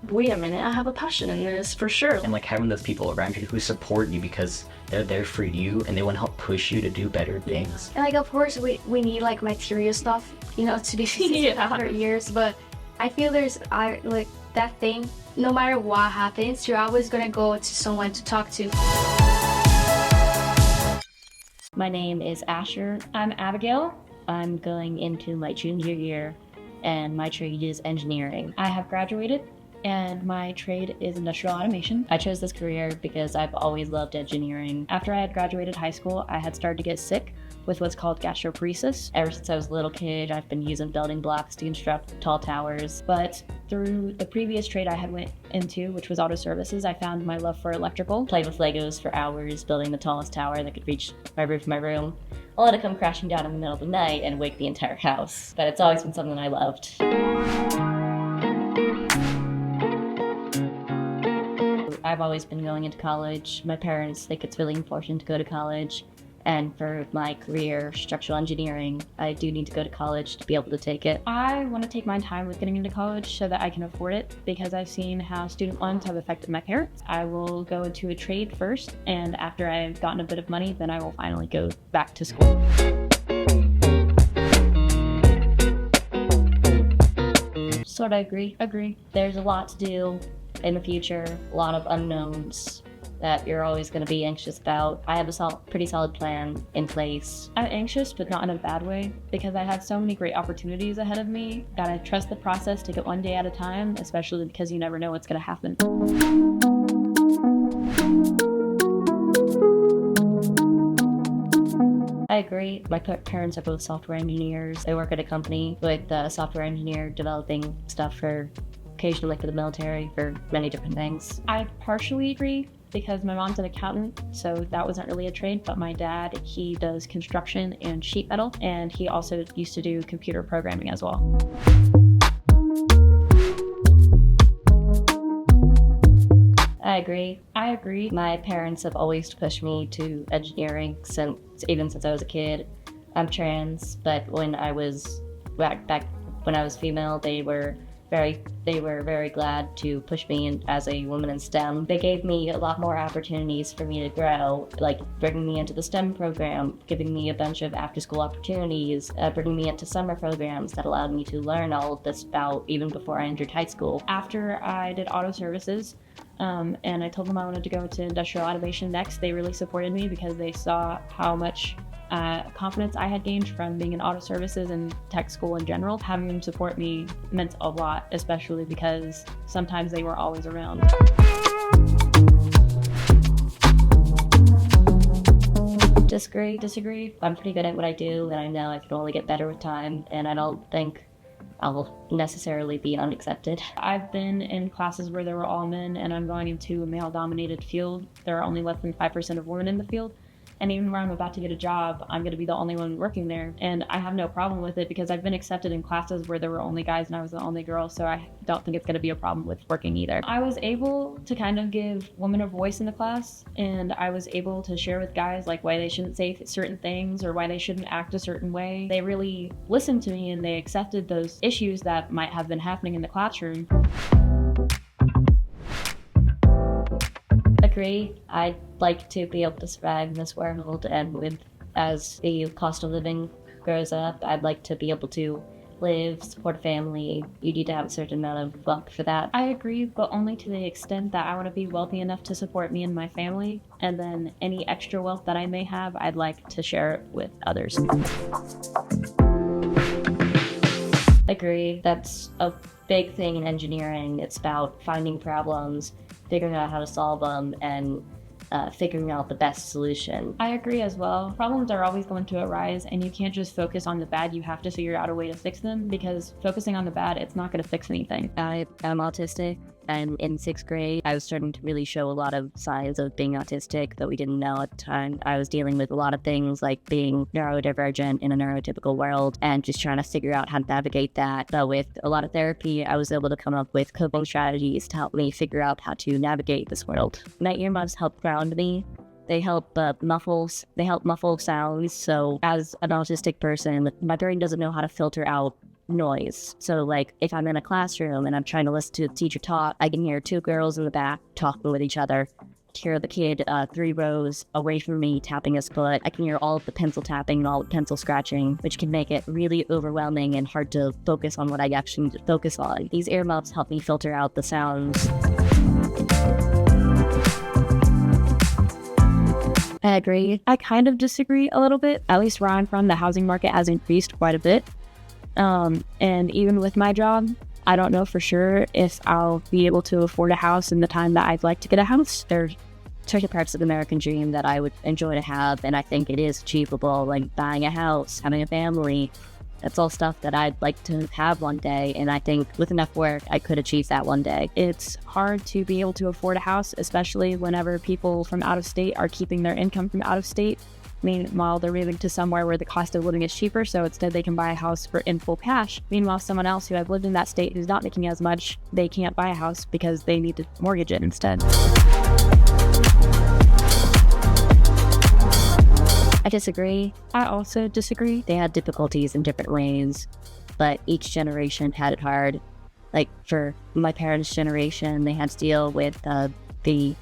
wait a minute, I have a passion in this for sure. And like having those people around you who support you because they're there for you and they want to help push you to do better things. And like, of course, we need like material stuff, you know, to be successful for years. But I feel there's like that thing, no matter what happens, you're always gonna go to someone to talk to. My name is Asher. I'm Abigail. I'm going into my junior year and my trade is engineering. I have graduated and my trade is industrial automation. I chose this career because I've always loved engineering. After I had graduated high school, I had started to get sick with what's called gastroparesis. Ever since I was a little kid, I've been using building blocks to construct tall towers. But through the previous trade I had went into, which was auto services, I found my love for electrical. Played with Legos for hours, building the tallest tower that could reach my roof of my room, only to come crashing down in the middle of the night and wake the entire house. But it's always been something I loved. I've always been going into college. My parents think it's really important to go to college. And for my career, structural engineering, I do need to go to college to be able to take it. I want to take my time with getting into college so that I can afford it because I've seen how student loans have affected my parents. I will go into a trade first, and after I've gotten a bit of money, then I will finally go back to school. Sort of agree. There's a lot to do in the future, a lot of unknowns that you're always going to be anxious about. I have a pretty solid plan in place. I'm anxious, but not in a bad way, because I have so many great opportunities ahead of me. Gotta trust the process, take it one day at a time, especially because you never know what's going to happen. I agree. My parents are both software engineers. They work at a company with a software engineer developing stuff for occasionally for the military, for many different things. I partially agree because my mom's an accountant, so that wasn't really a trade, but my dad, he does construction and sheet metal, and he also used to do computer programming as well. I agree. My parents have always pushed me to engineering even since I was a kid. I'm trans, but when I was back when I was female, they were very glad to push me in as a woman in STEM. They gave me a lot more opportunities for me to grow, like bringing me into the STEM program, giving me a bunch of after-school opportunities, bringing me into summer programs that allowed me to learn all of this about even before I entered high school. After I did auto services, and I told them I wanted to go into industrial automation next, they really supported me because they saw how much confidence I had gained from being in auto services and tech school in general. Having them support me meant a lot, especially because sometimes they were always around. Disagree. I'm pretty good at what I do, and I know I can only get better with time, and I don't think I'll necessarily be unaccepted. I've been in classes where there were all men, and I'm going into a male-dominated field. There are only less than 5% of women in the field. And even where I'm about to get a job, I'm going to be the only one working there. And I have no problem with it because I've been accepted in classes where there were only guys and I was the only girl, so I don't think it's going to be a problem with working either. I was able to kind of give women a voice in the class, and I was able to share with guys like why they shouldn't say certain things or why they shouldn't act a certain way. They really listened to me and they accepted those issues that might have been happening in the classroom. Agree. I'd like to be able to survive in this world, and as the cost of living grows up, I'd like to be able to live, support a family. You need to have a certain amount of wealth for that. I agree, but only to the extent that I want to be wealthy enough to support me and my family, and then any extra wealth that I may have, I'd like to share it with others. Agree. That's a big thing in engineering. It's about finding problems, figuring out how to solve them, and figuring out the best solution. I agree as well. Problems are always going to arise, and you can't just focus on the bad. You have to figure out a way to fix them, because focusing on the bad, it's not going to fix anything. I'm autistic. And in 6th grade, I was starting to really show a lot of signs of being autistic that we didn't know at the time. I was dealing with a lot of things like being neurodivergent in a neurotypical world and just trying to figure out how to navigate that. But with a lot of therapy, I was able to come up with coping strategies to help me figure out how to navigate this world. My earmuffs help ground me. They help muffle sounds. So as an autistic person, my brain doesn't know how to filter out noise. So like if I'm in a classroom and I'm trying to listen to the teacher talk, I can hear 2 girls in the back talking with each other, hear the kid 3 rows away from me tapping his foot. I can hear all of the pencil tapping and all the pencil scratching, which can make it really overwhelming and hard to focus on what I actually need to focus on. These earmuffs help me filter out the sounds. I agree. I kind of disagree a little bit. At least where I'm from, the housing market has increased quite a bit. And even with my job, I don't know for sure if I'll be able to afford a house in the time that I'd like to get a house. There's certain parts of the American dream that I would enjoy to have, and I think it is achievable, like buying a house, having a family. That's all stuff that I'd like to have one day, and I think with enough work, I could achieve that one day. It's hard to be able to afford a house, especially whenever people from out of state are keeping their income from out of state. Meanwhile, they're moving to somewhere where the cost of living is cheaper, so instead they can buy a house in full cash. Meanwhile, someone else who has lived in that state who's not making as much, they can't buy a house because they need to mortgage it instead. I disagree. I also disagree. They had difficulties in different ways, but each generation had it hard. Like for my parents' generation, they had to deal with the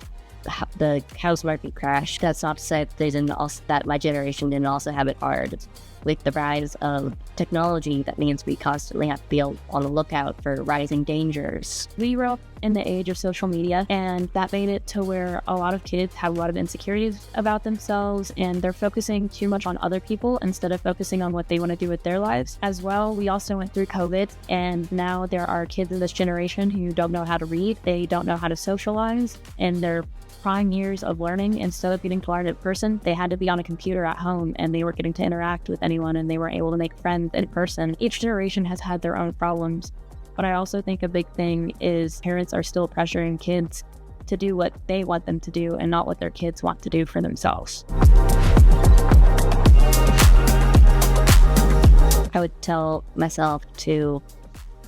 house market crash. That's not to say that my generation didn't also have it hard. With the rise of technology, that means we constantly have to be on the lookout for rising dangers. We grew up in the age of social media, and that made it to where a lot of kids have a lot of insecurities about themselves, and they're focusing too much on other people instead of focusing on what they want to do with their lives. As well, we also went through COVID, and now there are kids in this generation who don't know how to read, they don't know how to socialize, and they're prime years of learning. Instead of getting to learn in person, they had to be on a computer at home, and they were getting to interact with anyone, and they were able to make friends in person. Each generation has had their own problems, but I also think a big thing is parents are still pressuring kids to do what they want them to do and not what their kids want to do for themselves. I would tell myself to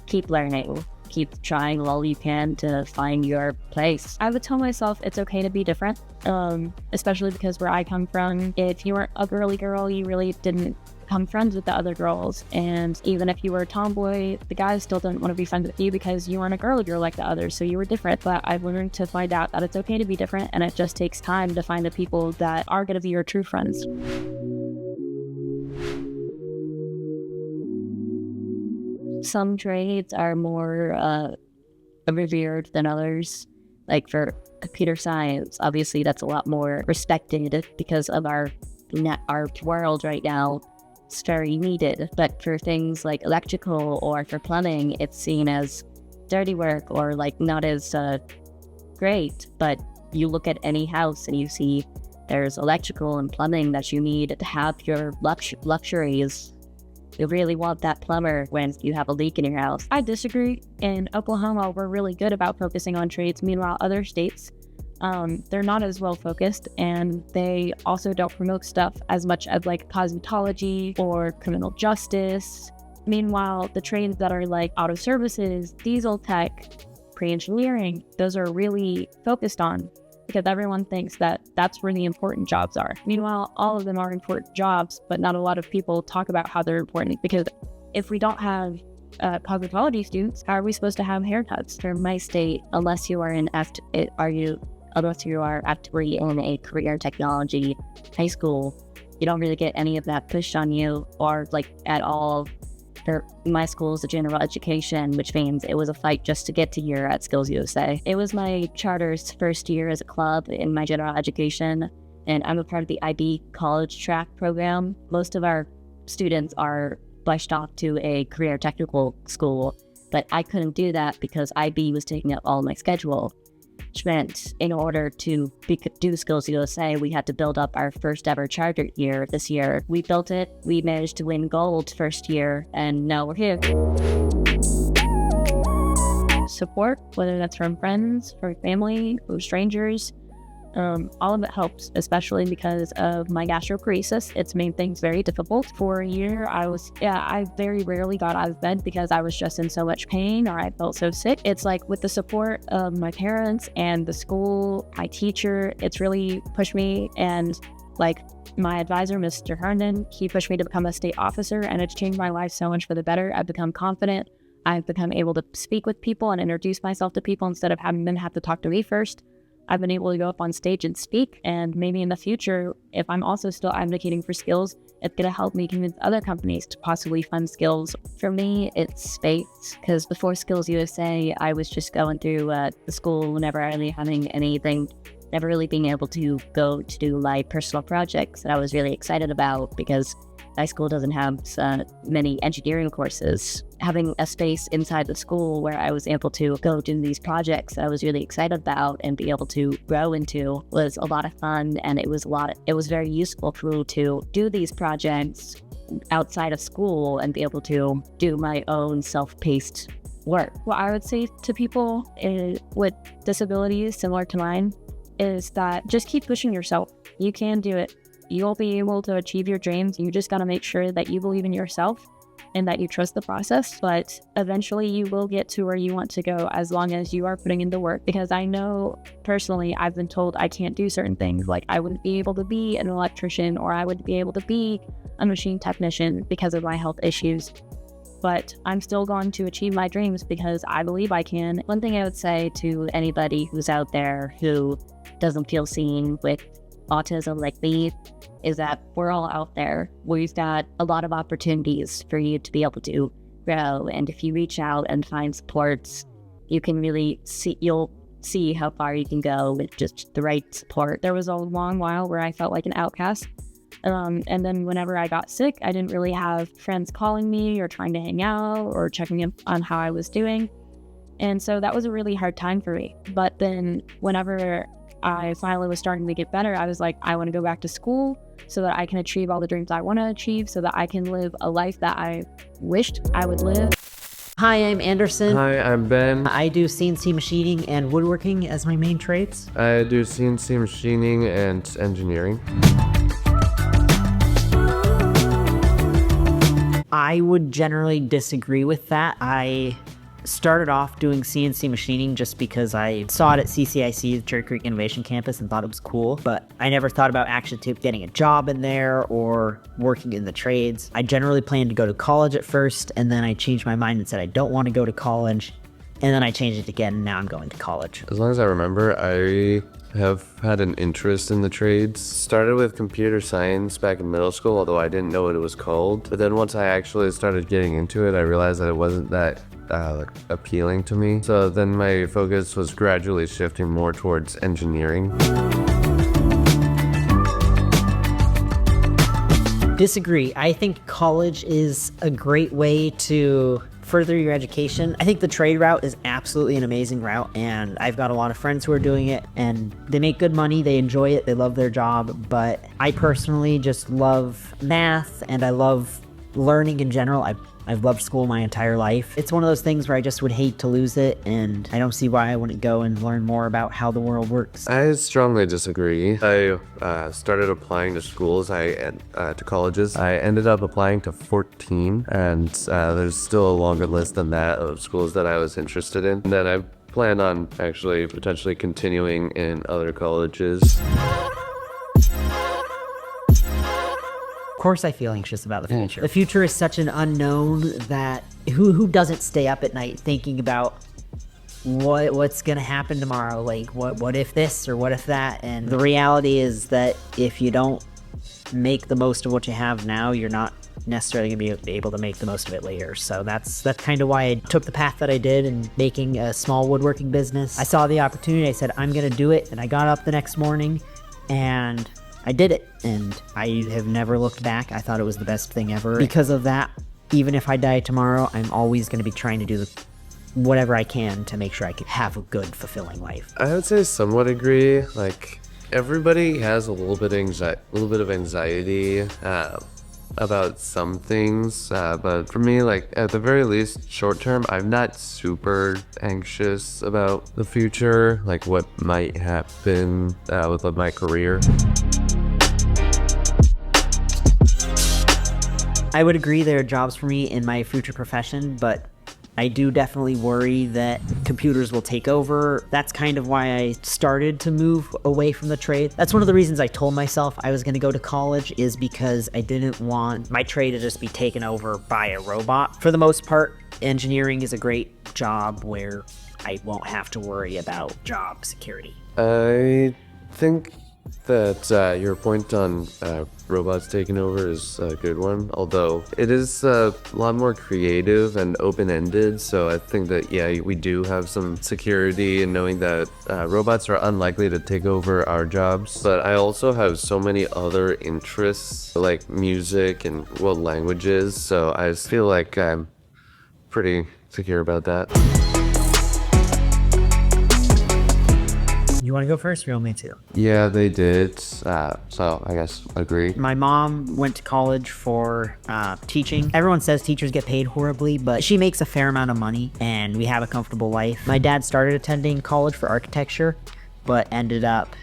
keep learning, keep trying all you can to find your place. I would tell myself it's okay to be different, especially because where I come from, if you weren't a girly girl, you really didn't become friends with the other girls. And even if you were a tomboy, the guys still didn't want to be friends with you because you weren't a girly girl like the others, so you were different. But I've learned to find out that it's okay to be different, and it just takes time to find the people that are going to be your true friends. Some trades are more revered than others. Like for computer science, obviously that's a lot more respected because of our world right now. It's very needed. But for things like electrical or for plumbing, it's seen as dirty work or like not as great. But you look at any house and you see there's electrical and plumbing that you need to have your luxuries. You really want that plumber when you have a leak in your house. I disagree. In Oklahoma, we're really good about focusing on trades. Meanwhile, other states, they're not as well focused, and they also don't promote stuff as much as like cosmetology or criminal justice. Meanwhile, the trades that are like auto services, diesel tech, pre-engineering, those are really focused on, because everyone thinks that that's where the important jobs are. Meanwhile, all of them are important jobs, but not a lot of people talk about how they're important, because if we don't have cosmetology students, how are we supposed to have haircuts? For my state, unless you are in unless you are actively in a career technology high school, you don't really get any of that pushed on you or like at all. My school is a general education, which means it was a fight just to get to here at Skills USA. It was my charter's first year as a club in my general education, and I'm a part of the IB college track program. Most of our students are bushed off to a career technical school, but I couldn't do that because IB was taking up all my schedule, which meant in order to do Skills USA, we had to build up our first ever charter year this year. We built it, we managed to win gold first year, and now we're here. Support, whether that's from friends, from family, from strangers, all of it helps, especially because of my gastroparesis. It's made things very difficult. For a year, I very rarely got out of bed because I was just in so much pain or I felt so sick. It's like with the support of my parents and the school, my teacher, it's really pushed me. And like my advisor, Mr. Herndon, he pushed me to become a state officer, and it's changed my life so much for the better. I've become confident. I've become able to speak with people and introduce myself to people instead of having them have to talk to me first. I've been able to go up on stage and speak, and maybe in the future, if I'm also still advocating for skills, it's going to help me convince other companies to possibly fund skills. For me, it's space, because before Skills USA, I was just going through the school, never really having anything, never really being able to go to do my personal projects that I was really excited about, because my school doesn't have many engineering courses. Having a space inside the school where I was able to go do these projects that I was really excited about and be able to grow into was a lot of fun, and it was very useful for me to do these projects outside of school and be able to do my own self-paced work. What I would say to people with disabilities similar to mine is that just keep pushing yourself. You can do it. You'll be able to achieve your dreams. You just got to make sure that you believe in yourself and that you trust the process. But eventually you will get to where you want to go as long as you are putting in the work. Because I know personally, I've been told I can't do certain things. Like I wouldn't be able to be an electrician, or I wouldn't be able to be a machine technician because of my health issues. But I'm still going to achieve my dreams because I believe I can. One thing I would say to anybody who's out there who doesn't feel seen with autism like me is that we're all out there. We've got a lot of opportunities for you to be able to grow, and if you reach out and find supports, you can really you'll see how far you can go with just the right support. There was a long while where I felt like an outcast, and then whenever I got sick, I didn't really have friends calling me or trying to hang out or checking in on how I was doing, and so that was a really hard time for me. But then whenever I finally was starting to get better, I was like, I want to go back to school so that I can achieve all the dreams I want to achieve, so that I can live a life that I wished I would live. Hi, I'm Anderson. Hi, I'm Ben. I do CNC machining and woodworking as my main trades. I do CNC machining and engineering. I would generally disagree with that. I started off doing CNC machining just because I saw it at CCIC, the Cherry Creek Innovation Campus, and thought it was cool, but I never thought about actually getting a job in there or working in the trades. I generally planned to go to college at first, and then I changed my mind and said I don't want to go to college, and then I changed it again, and now I'm going to college. As long as I remember, I have had an interest in the trades. Started with computer science back in middle school, although I didn't know what it was called. But then once I actually started getting into it, I realized that it wasn't that appealing to me. So then my focus was gradually shifting more towards engineering. Disagree. I think college is a great way to further your education. I think the trade route is absolutely an amazing route, and I've got a lot of friends who are doing it, and they make good money, they enjoy it, they love their job, but I personally just love math, and I love learning in general. I've loved school my entire life. It's one of those things where I just would hate to lose it, and I don't see why I wouldn't go and learn more about how the world works. I strongly disagree. I started applying to schools, to colleges. I ended up applying to 14, and there's still a longer list than that of schools that I was interested in. And then I plan on actually potentially continuing in other colleges. Of course I feel anxious about the future. The future is such an unknown that who doesn't stay up at night thinking about what's gonna happen tomorrow? Like what if this or what if that? And the reality is that if you don't make the most of what you have now, you're not necessarily gonna be able to make the most of it later. So that's kind of why I took the path that I did in making a small woodworking business. I saw the opportunity, I said I'm gonna do it, and I got up the next morning and I did it, and I have never looked back. I thought it was the best thing ever. Because of that, even if I die tomorrow, I'm always going to be trying to do whatever I can to make sure I can have a good, fulfilling life. I would say somewhat agree. Like, everybody has a little bit of anxiety about some things, but for me, like, at the very least, short term, I'm not super anxious about the future, like what might happen with my career. I would agree there are jobs for me in my future profession, but I do definitely worry that computers will take over. That's kind of why I started to move away from the trade. That's one of the reasons I told myself I was going to go to college, is because I didn't want my trade to just be taken over by a robot. For the most part, engineering is a great job where I won't have to worry about job security. I think that your point on robots taking over is a good one, although it is a lot more creative and open-ended, so I think that, yeah, we do have some security in knowing that robots are unlikely to take over our jobs. But I also have so many other interests, like music and world languages, so I just feel like I'm pretty secure about that. You want to go first, or you want me to? Yeah, they did. So I guess agree. My mom went to college for teaching. Everyone says teachers get paid horribly, but she makes a fair amount of money, and we have a comfortable life. My dad started attending college for architecture, but ended up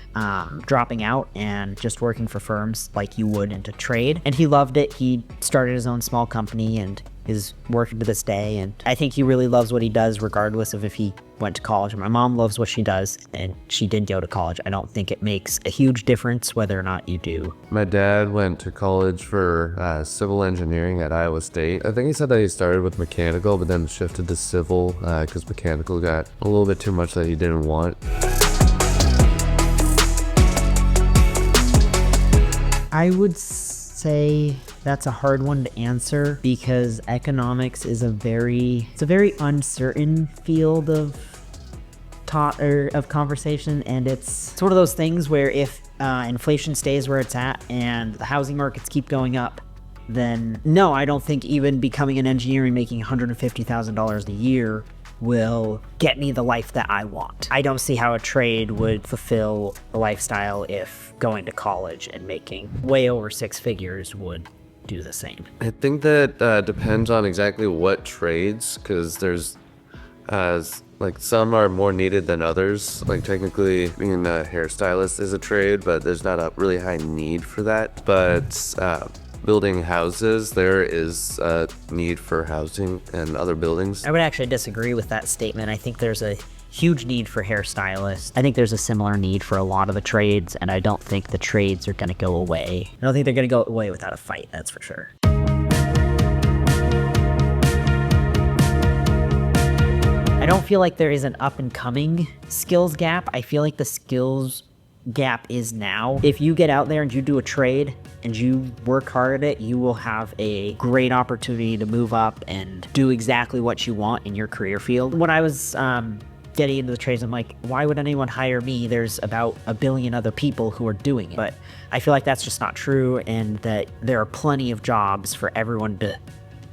dropping out and just working for firms like you would into trade. And he loved it. He started his own small company and is working to this day. And I think he really loves what he does, regardless of if he went to college. My mom loves what she does, and she did go to college. I don't think it makes a huge difference whether or not you do. My dad went to college for civil engineering at Iowa State. I think he said that he started with mechanical, but then shifted to civil because mechanical got a little bit too much that he didn't want. I would say that's a hard one to answer, because economics is a very uncertain field of conversation, and it's one of those things where if inflation stays where it's at and the housing markets keep going up, then no, I don't think even becoming an engineer and making $150,000 a year will get me the life that I want. I don't see how a trade would fulfill the lifestyle if going to college and making way over six figures would do the same. I think that depends on exactly what trades, because there's like some are more needed than others. Like technically being a hairstylist is a trade, but there's not a really high need for that. But building houses, there is a need for housing and other buildings. I would actually disagree with that statement. I think there's a huge need for hairstylists. I think there's a similar need for a lot of the trades, and I don't think the trades are going to go away. I don't think they're going to go away without a fight, that's for sure. I don't feel like there is an up-and-coming skills gap. I feel like the skills gap is now. If you get out there and you do a trade and you work hard at it, you will have a great opportunity to move up and do exactly what you want in your career field. When I was getting into the trades, I'm like, why would anyone hire me? There's about a billion other people who are doing it. But I feel like that's just not true, and that there are plenty of jobs for everyone to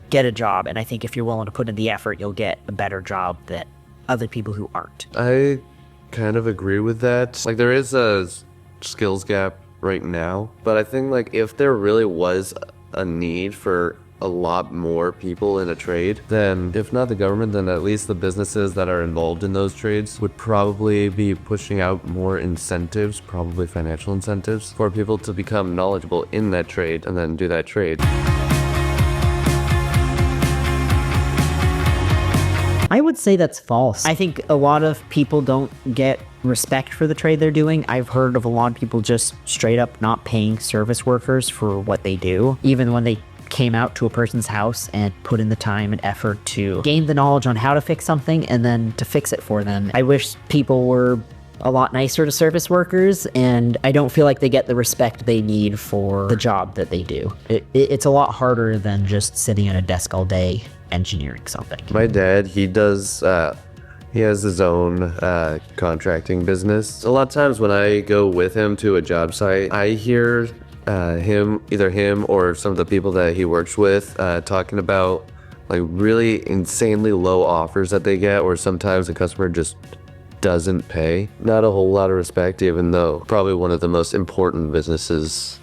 get a job. And I think if you're willing to put in the effort, you'll get a better job than other people who aren't. I kind of agree with that. Like there is a skills gap right now, but I think like if there really was a need for a lot more people in a trade, then if not the government, then at least the businesses that are involved in those trades would probably be pushing out more incentives, probably financial incentives, for people to become knowledgeable in that trade and then do that trade. I would say that's false. I think a lot of people don't get respect for the trade they're doing. I've heard of a lot of people just straight up not paying service workers for what they do, even when they came out to a person's house and put in the time and effort to gain the knowledge on how to fix something and then to fix it for them. I wish people were a lot nicer to service workers, and I don't feel like they get the respect they need for the job that they do. It's a lot harder than just sitting at a desk all day engineering something. My dad, he has his own contracting business. A lot of times when I go with him to a job site, I hear either him or some of the people that he works with talking about like really insanely low offers that they get, or sometimes the customer just doesn't pay. Not a whole lot of respect, even though probably one of the most important businesses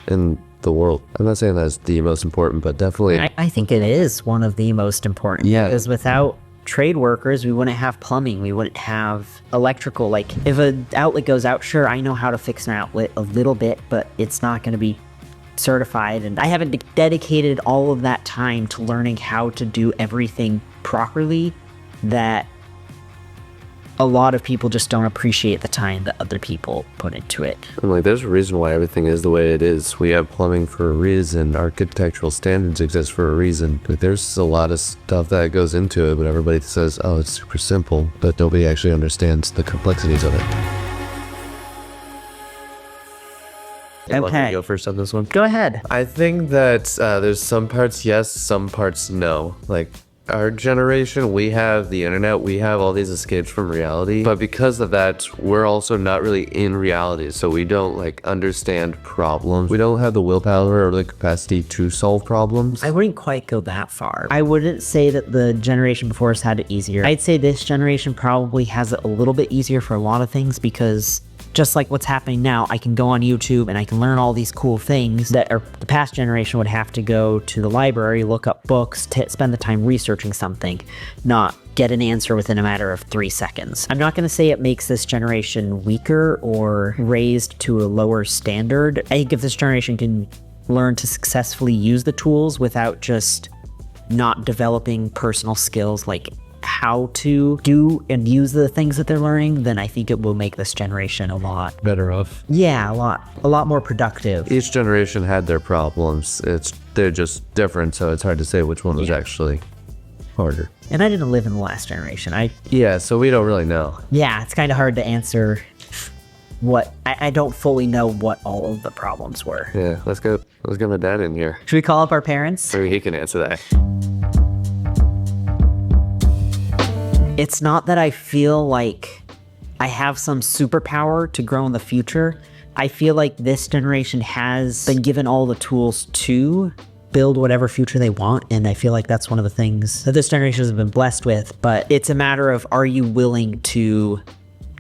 in the world. I'm not saying that's the most important, but definitely. I think it is one of the most important. Yeah. Because without trade workers, we wouldn't have plumbing, we wouldn't have electrical. Like if an outlet goes out, sure, I know how to fix an outlet a little bit, but it's not going to be certified, and I haven't dedicated all of that time to learning how to do everything properly, that a lot of people just don't appreciate the time that other people put into it. And like there's a reason why everything is the way it is. We have plumbing for a reason, architectural standards exist for a reason. Like there's a lot of stuff that goes into it, but everybody says, oh, it's super simple, but nobody actually understands the complexities of it. Okay. Let me go first on this one. Go ahead. I think that there's some parts yes, some parts no. Like our generation, we have the internet, we have all these escapes from reality, but because of that, we're also not really in reality, so we don't like understand problems. We don't have the willpower or the capacity to solve problems. I wouldn't quite go that far. I wouldn't say that the generation before us had it easier. I'd say this generation probably has it a little bit easier for a lot of things, because just like what's happening now, I can go on YouTube and I can learn all these cool things that the past generation would have to go to the library, look up books, spend the time researching something, not get an answer within a matter of 3 seconds. I'm not going to say it makes this generation weaker or raised to a lower standard. I think if this generation can learn to successfully use the tools without just not developing personal skills like how to do and use the things that they're learning, then I think it will make this generation a lot better off. Yeah, a lot more productive. Each generation had their problems. They're just different, so it's hard to say which one was actually harder. And I didn't live in the last generation. Yeah, so we don't really know. Yeah, it's kind of hard to answer what I don't fully know what all of the problems were. Yeah, let's get my dad in here. Should we call up our parents? So he can answer that. It's not that I feel like I have some superpower to grow in the future. I feel like this generation has been given all the tools to build whatever future they want, and I feel like that's one of the things that this generation has been blessed with, but it's a matter of, are you willing to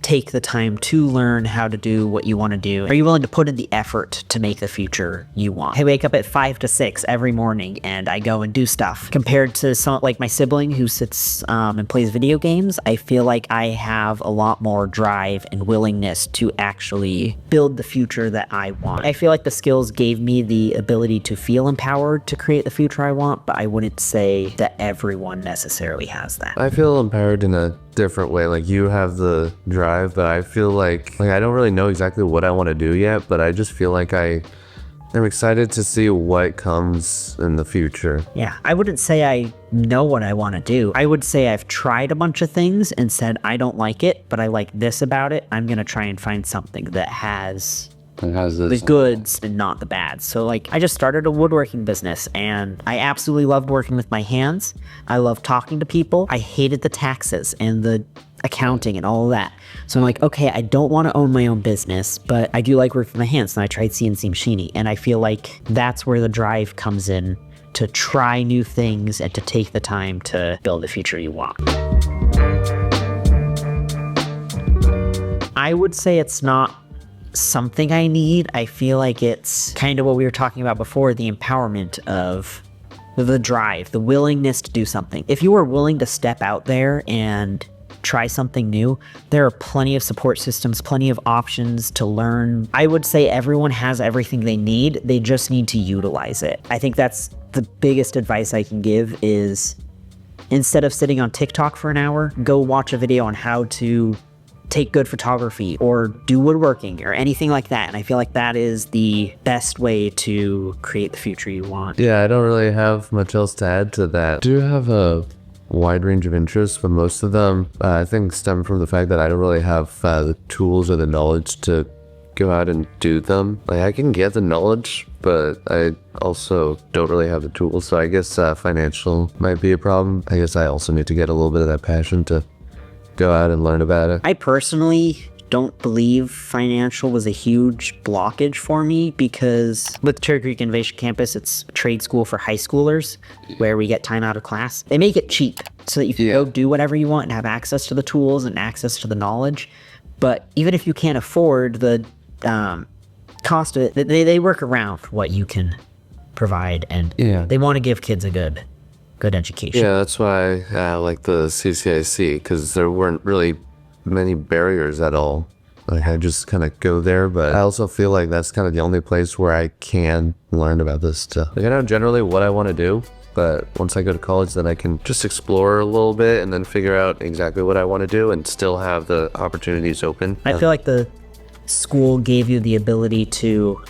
take the time to learn how to do what you want to do? Are you willing to put in the effort to make the future you want? I wake up at 5 to 6 every morning and I go and do stuff. Compared to some like my sibling who sits and plays video games, I feel like I have a lot more drive and willingness to actually build the future that I want. I feel like the skills gave me the ability to feel empowered to create the future I want, but I wouldn't say that everyone necessarily has that. I feel empowered in a different way. Like, you have the drive, but I feel like I don't really know exactly what I want to do yet, but I just feel like I'm excited to see what comes in the future. Yeah, I wouldn't say I know what I want to do. I would say I've tried a bunch of things and said, I don't like it, but I like this about it. I'm going to try and find something that has the goods and not the bad. So like, I just started a woodworking business and I absolutely loved working with my hands. I love talking to people. I hated the taxes and the accounting and all of that. So I'm like, okay, I don't want to own my own business, but I do like working with my hands. And I tried CNC machining, and I feel like that's where the drive comes in, to try new things and to take the time to build the future you want. I would say it's not something I need. I feel like it's kind of what we were talking about before, the empowerment of the drive, the willingness to do something. If you are willing to step out there and try something new, there are plenty of support systems, plenty of options to learn. I would say everyone has everything they need. They just need to utilize it. I think that's the biggest advice I can give is, instead of sitting on TikTok for an hour, go watch a video on how to take good photography or do woodworking or anything like that. And I feel like that is the best way to create the future you want. Yeah, I don't really have much else to add to that. I do have a wide range of interests, but most of them I think stem from the fact that I don't really have the tools or the knowledge to go out and do them. Like, I can get the knowledge, but I also don't really have the tools. So I guess financial might be a problem. I guess I also need to get a little bit of that passion to go out and learn about it. I personally don't believe financial was a huge blockage for me, because with Cherry Creek Innovation Campus, it's a trade school for high schoolers where we get time out of class. They make it cheap so that you can go do whatever you want and have access to the tools and access to the knowledge. But even if you can't afford the cost of it, they work around what you can provide, and they want to give kids a good education. Yeah, that's why I like the CCIC, because there weren't really many barriers at all. Like, I just kind of go there, but I also feel like that's kind of the only place where I can learn about this stuff. Like, I know generally what I want to do, but once I go to college, then I can just explore a little bit and then figure out exactly what I want to do and still have the opportunities open. I feel like the school gave you the ability to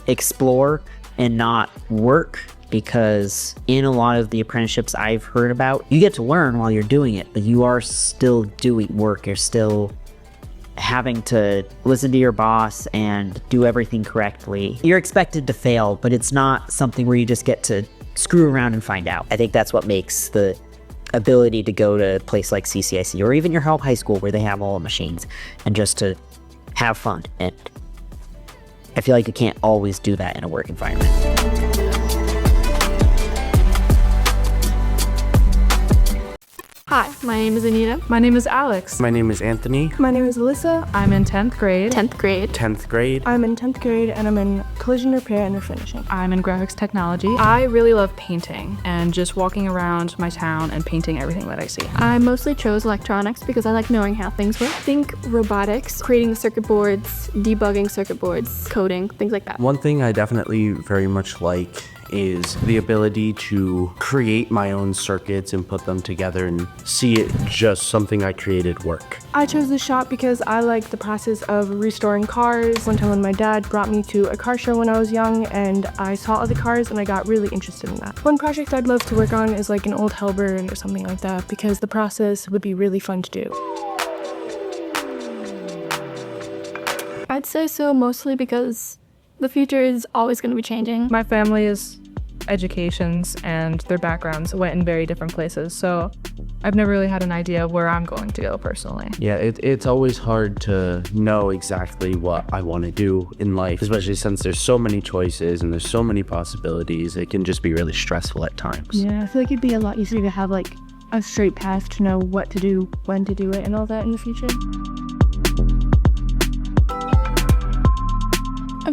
explore and not work, because in a lot of the apprenticeships I've heard about, you get to learn while you're doing it, but you are still doing work. You're still having to listen to your boss and do everything correctly. You're expected to fail, but it's not something where you just get to screw around and find out. I think that's what makes the ability to go to a place like CCIC or even your Help High School, where they have all the machines, and just to have fun. And I feel like you can't always do that in a work environment. Hi, my name is Anita. My name is Alex. My name is Anthony. My name is Alyssa. I'm in 10th grade. 10th grade. 10th grade. I'm in 10th grade and I'm in collision repair and refinishing. I'm in graphics technology. I really love painting and just walking around my town and painting everything that I see. I mostly chose electronics because I like knowing how things work. Think robotics, creating circuit boards, debugging circuit boards, coding, things like that. One thing I definitely very much like is the ability to create my own circuits and put them together and see it just something I created work. I chose this shop because I like the process of restoring cars. One time when my dad brought me to a car show when I was young, and I saw other cars and I got really interested in that. One project I'd love to work on is like an old Hellburn or something like that, because the process would be really fun to do. I'd say so mostly because the future is always going to be changing. My family's educations and their backgrounds went in very different places, so I've never really had an idea of where I'm going to go personally. Yeah, it's always hard to know exactly what I want to do in life, especially since there's so many choices and there's so many possibilities. It can just be really stressful at times. Yeah, I feel like it'd be a lot easier to have like a straight path to know what to do, when to do it, and all that in the future.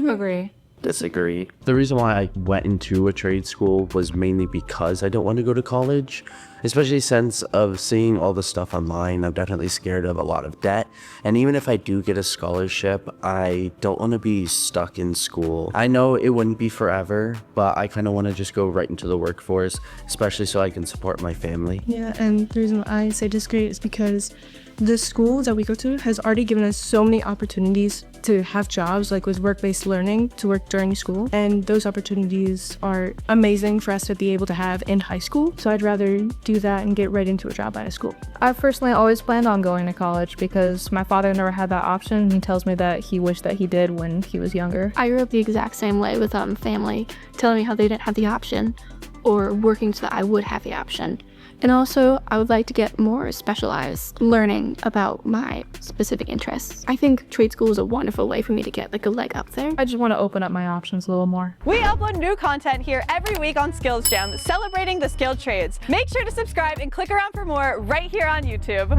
Agree. Disagree. The reason why I went into a trade school was mainly because I don't want to go to college, especially since of seeing all the stuff online. I'm definitely scared of a lot of debt, and even if I do get a scholarship, I don't want to be stuck in school. I know it wouldn't be forever, but I kind of want to just go right into the workforce, especially so I can support my family. Yeah, and the reason I say disagree is because the school that we go to has already given us so many opportunities to have jobs, like with work-based learning, to work during school. And those opportunities are amazing for us to be able to have in high school. So I'd rather do that and get right into a job out of school. I've personally always planned on going to college because my father never had that option. He tells me that he wished that he did when he was younger. I grew up the exact same way with family telling me how they didn't have the option, or working so that I would have the option. And also, I would like to get more specialized learning about my specific interests. I think trade school is a wonderful way for me to get like a leg up there. I just want to open up my options a little more. We upload new content here every week on Skills Jam, celebrating the skilled trades. Make sure to subscribe and click around for more right here on YouTube.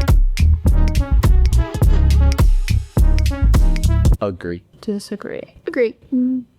Agree. Disagree. Agree.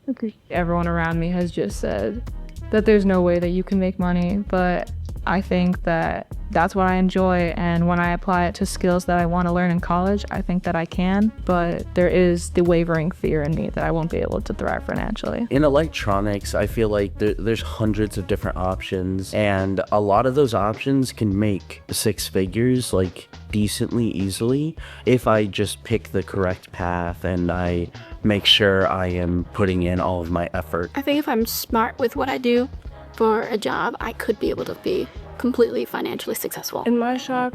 Agree. Everyone around me has just said that there's no way that you can make money, but I think that that's what I enjoy, and when I apply it to skills that I want to learn in college, I think that I can, but there is the wavering fear in me that I won't be able to thrive financially. In electronics, I feel like there's hundreds of different options, and a lot of those options can make 6 figures like decently easily if I just pick the correct path and I make sure I am putting in all of my effort. I think if I'm smart with what I do for a job, I could be able to be completely financially successful. In my shop,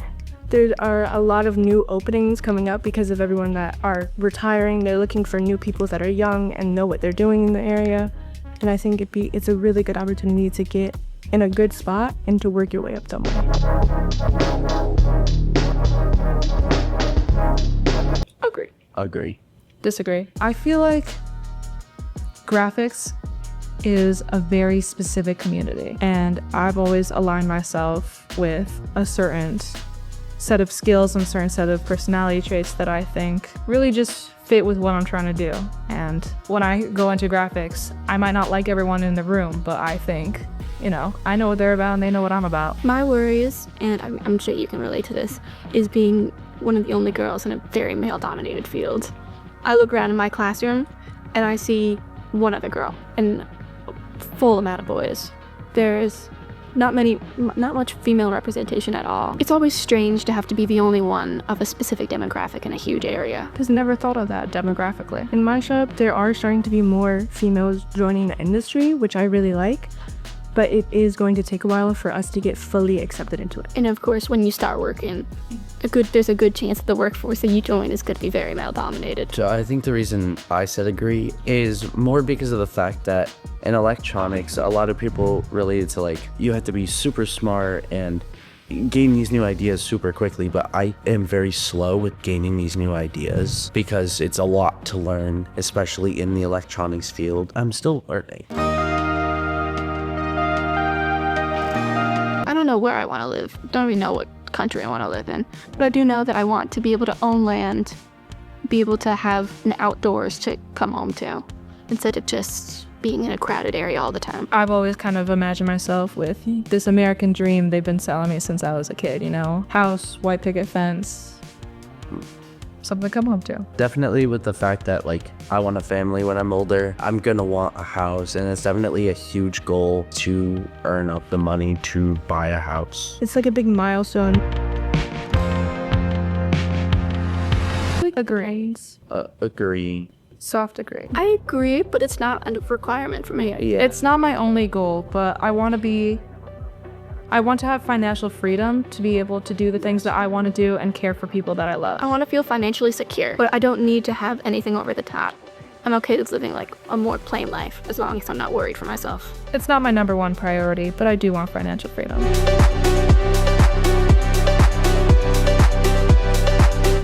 there are a lot of new openings coming up because of everyone that are retiring. They're looking for new people that are young and know what they're doing in the area. And I think it's a really good opportunity to get in a good spot and to work your way up somewhere. Agree. Agree. Disagree. I feel like graphics is a very specific community, and I've always aligned myself with a certain set of skills and a certain set of personality traits that I think really just fit with what I'm trying to do. And when I go into graphics, I might not like everyone in the room, but I think, you know, I know what they're about and they know what I'm about. My worries, and I'm sure you can relate to this, is being one of the only girls in a very male-dominated field. I look around in my classroom and I see one other girl and full amount of boys. There's not much female representation at all. It's always strange to have to be the only one of a specific demographic in a huge area. Because never thought of that demographically. In my shop, there are starting to be more females joining the industry, which I really like, but it is going to take a while for us to get fully accepted into it. And of course, when you start working, there's a good chance that the workforce that you join is going to be very male dominated. So I think the reason I said agree is more because of the fact that in electronics, a lot of people relate it to like, you have to be super smart and gain these new ideas super quickly, but I am very slow with gaining these new ideas because it's a lot to learn, especially in the electronics field. I'm still learning. I don't know where I want to live. Don't even know what country I want to live in. But I do know that I want to be able to own land, be able to have an outdoors to come home to, instead of just being in a crowded area all the time. I've always kind of imagined myself with this American dream they've been selling me since I was a kid, you know? House, white picket fence, something to come home to. Definitely with the fact that like I want a family when I'm older, I'm gonna want a house, and it's definitely a huge goal to earn up the money to buy a house. It's like a big milestone. Agree. Agree. Soft agree. I agree, but it's not a requirement for me. Yeah. It's not my only goal, but I want to have financial freedom to be able to do the things that I want to do and care for people that I love. I want to feel financially secure, but I don't need to have anything over the top. I'm okay with living like a more plain life as long as I'm not worried for myself. It's not my #1 priority, but I do want financial freedom.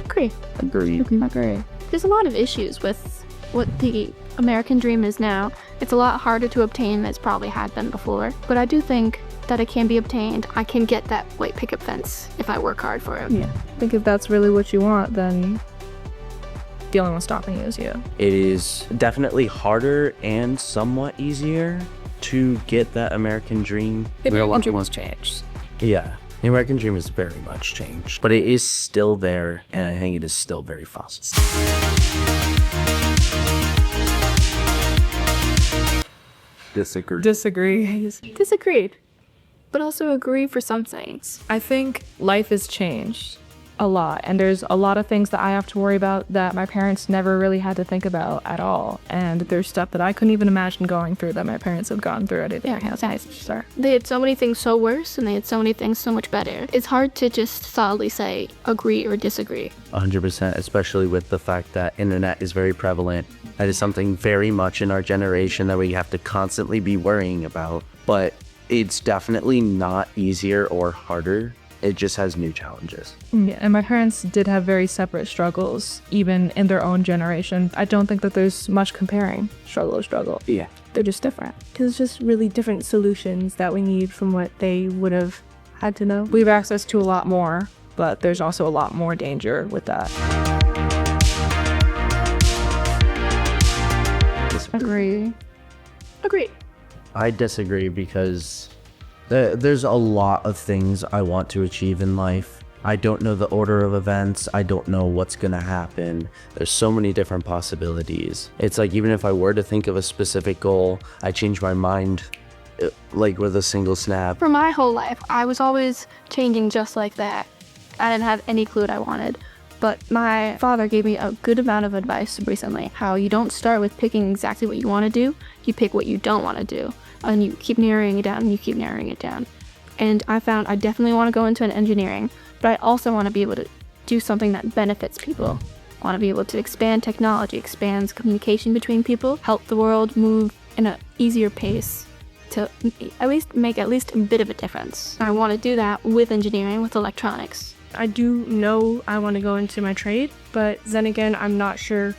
Agree. Agree. Agree. There's a lot of issues with what the American dream is now. It's a lot harder to obtain than it's probably had been before, but I do think that it can be obtained. I can get that white picket fence if I work hard for it. Yeah. I think if that's really what you want, then the only one stopping you is you. It is definitely harder and somewhat easier to get that American dream. The American dream was changed. Yeah, the American dream is very much changed, but it is still there, and I think it is still very fun. Disagreed, but also agree for some things. I think life has changed a lot, and there's a lot of things that I have to worry about that my parents never really had to think about at all. And there's stuff that I couldn't even imagine going through that my parents have gone through at a start. They had so many things so worse, and they had so many things so much better. It's hard to just solidly say agree or disagree. 100%, especially with the fact that internet is very prevalent. That is something very much in our generation that we have to constantly be worrying about. But it's definitely not easier or harder. It just has new challenges. Yeah, and my parents did have very separate struggles, even in their own generation. I don't think that there's much comparing struggle to struggle. Yeah. They're just different. Because it's just really different solutions that we need from what they would have had to know. We have access to a lot more, but there's also a lot more danger with that. Agree. Agreed. I disagree because there's a lot of things I want to achieve in life. I don't know the order of events. I don't know what's gonna happen. There's so many different possibilities. It's like, even if I were to think of a specific goal, I change my mind like with a single snap. For my whole life, I was always changing just like that. I didn't have any clue what I wanted. But my father gave me a good amount of advice recently, how you don't start with picking exactly what you want to do, you pick what you don't want to do. And you keep narrowing it down, and you keep narrowing it down. And I found I definitely want to go into an engineering, but I also want to be able to do something that benefits people. I want to be able to expand technology, expands communication between people, help the world move in an easier pace to at least make at least a bit of a difference. I want to do that with engineering, with electronics. I do know I want to go into my trade, but then again, I'm not sure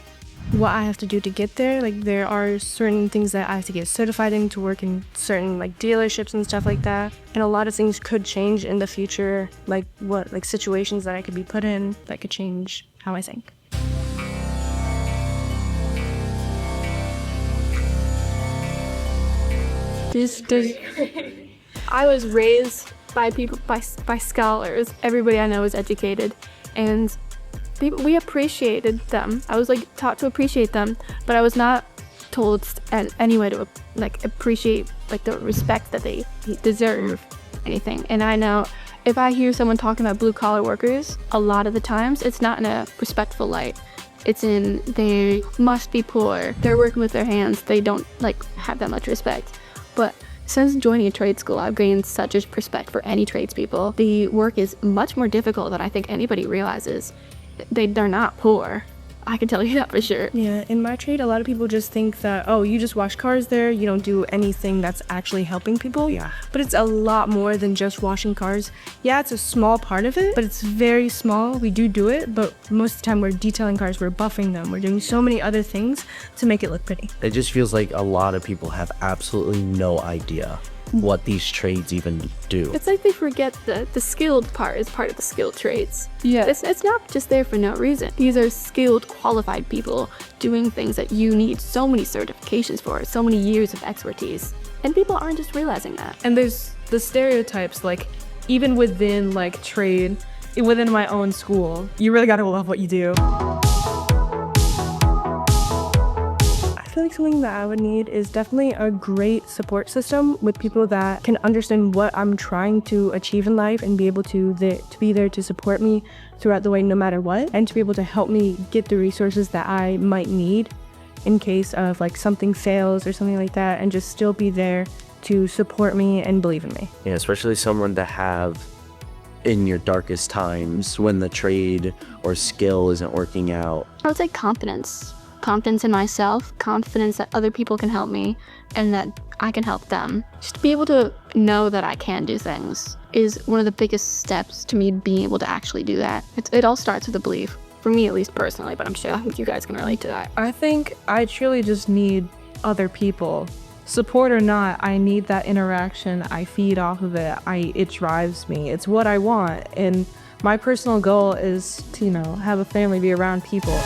what I have to do to get there. Like, there are certain things that I have to get certified in to work in certain like dealerships and stuff like that. And a lot of things could change in the future, like situations that I could be put in that could change how I think. I was raised by people, by scholars. Everybody I know is educated, and we appreciated them. I was like taught to appreciate them, but I was not told in any way to like appreciate like the respect that they deserve, anything. And I know if I hear someone talking about blue collar workers, a lot of the times it's not in a respectful light. It's in they must be poor. They're working with their hands. They don't like have that much respect. But since joining a trade school, I've gained such a respect for any tradespeople. The work is much more difficult than I think anybody realizes. They're not poor. I can tell you that for sure. Yeah, in my trade, a lot of people just think that, oh, you just wash cars there, you don't do anything that's actually helping people. Yeah. But it's a lot more than just washing cars. Yeah, it's a small part of it, but it's very small. We do it, but most of the time we're detailing cars, we're buffing them, we're doing so many other things to make it look pretty. It just feels like a lot of people have absolutely no idea what these trades even do. It's like they forget the skilled part is part of the skilled trades. Yeah. It's not just there for no reason. These are skilled, qualified people doing things that you need so many certifications for, so many years of expertise. And people aren't just realizing that. And there's the stereotypes, like even within like trade, within my own school, you really gotta love what you do. I feel like something that I would need is definitely a great support system with people that can understand what I'm trying to achieve in life and be able to be there to support me throughout the way no matter what, and to be able to help me get the resources that I might need in case of like something fails or something like that, and just still be there to support me and believe in me. Yeah, especially someone to have in your darkest times when the trade or skill isn't working out. I would say confidence. Confidence in myself, confidence that other people can help me and that I can help them. Just to be able to know that I can do things is one of the biggest steps to me being able to actually do that. It all starts with a belief, for me at least personally, but I'm sure you guys can relate to that. I think I truly just need other people. Support or not, I need that interaction. I feed off of it. It drives me. It's what I want. And my personal goal is to, have a family, be around people.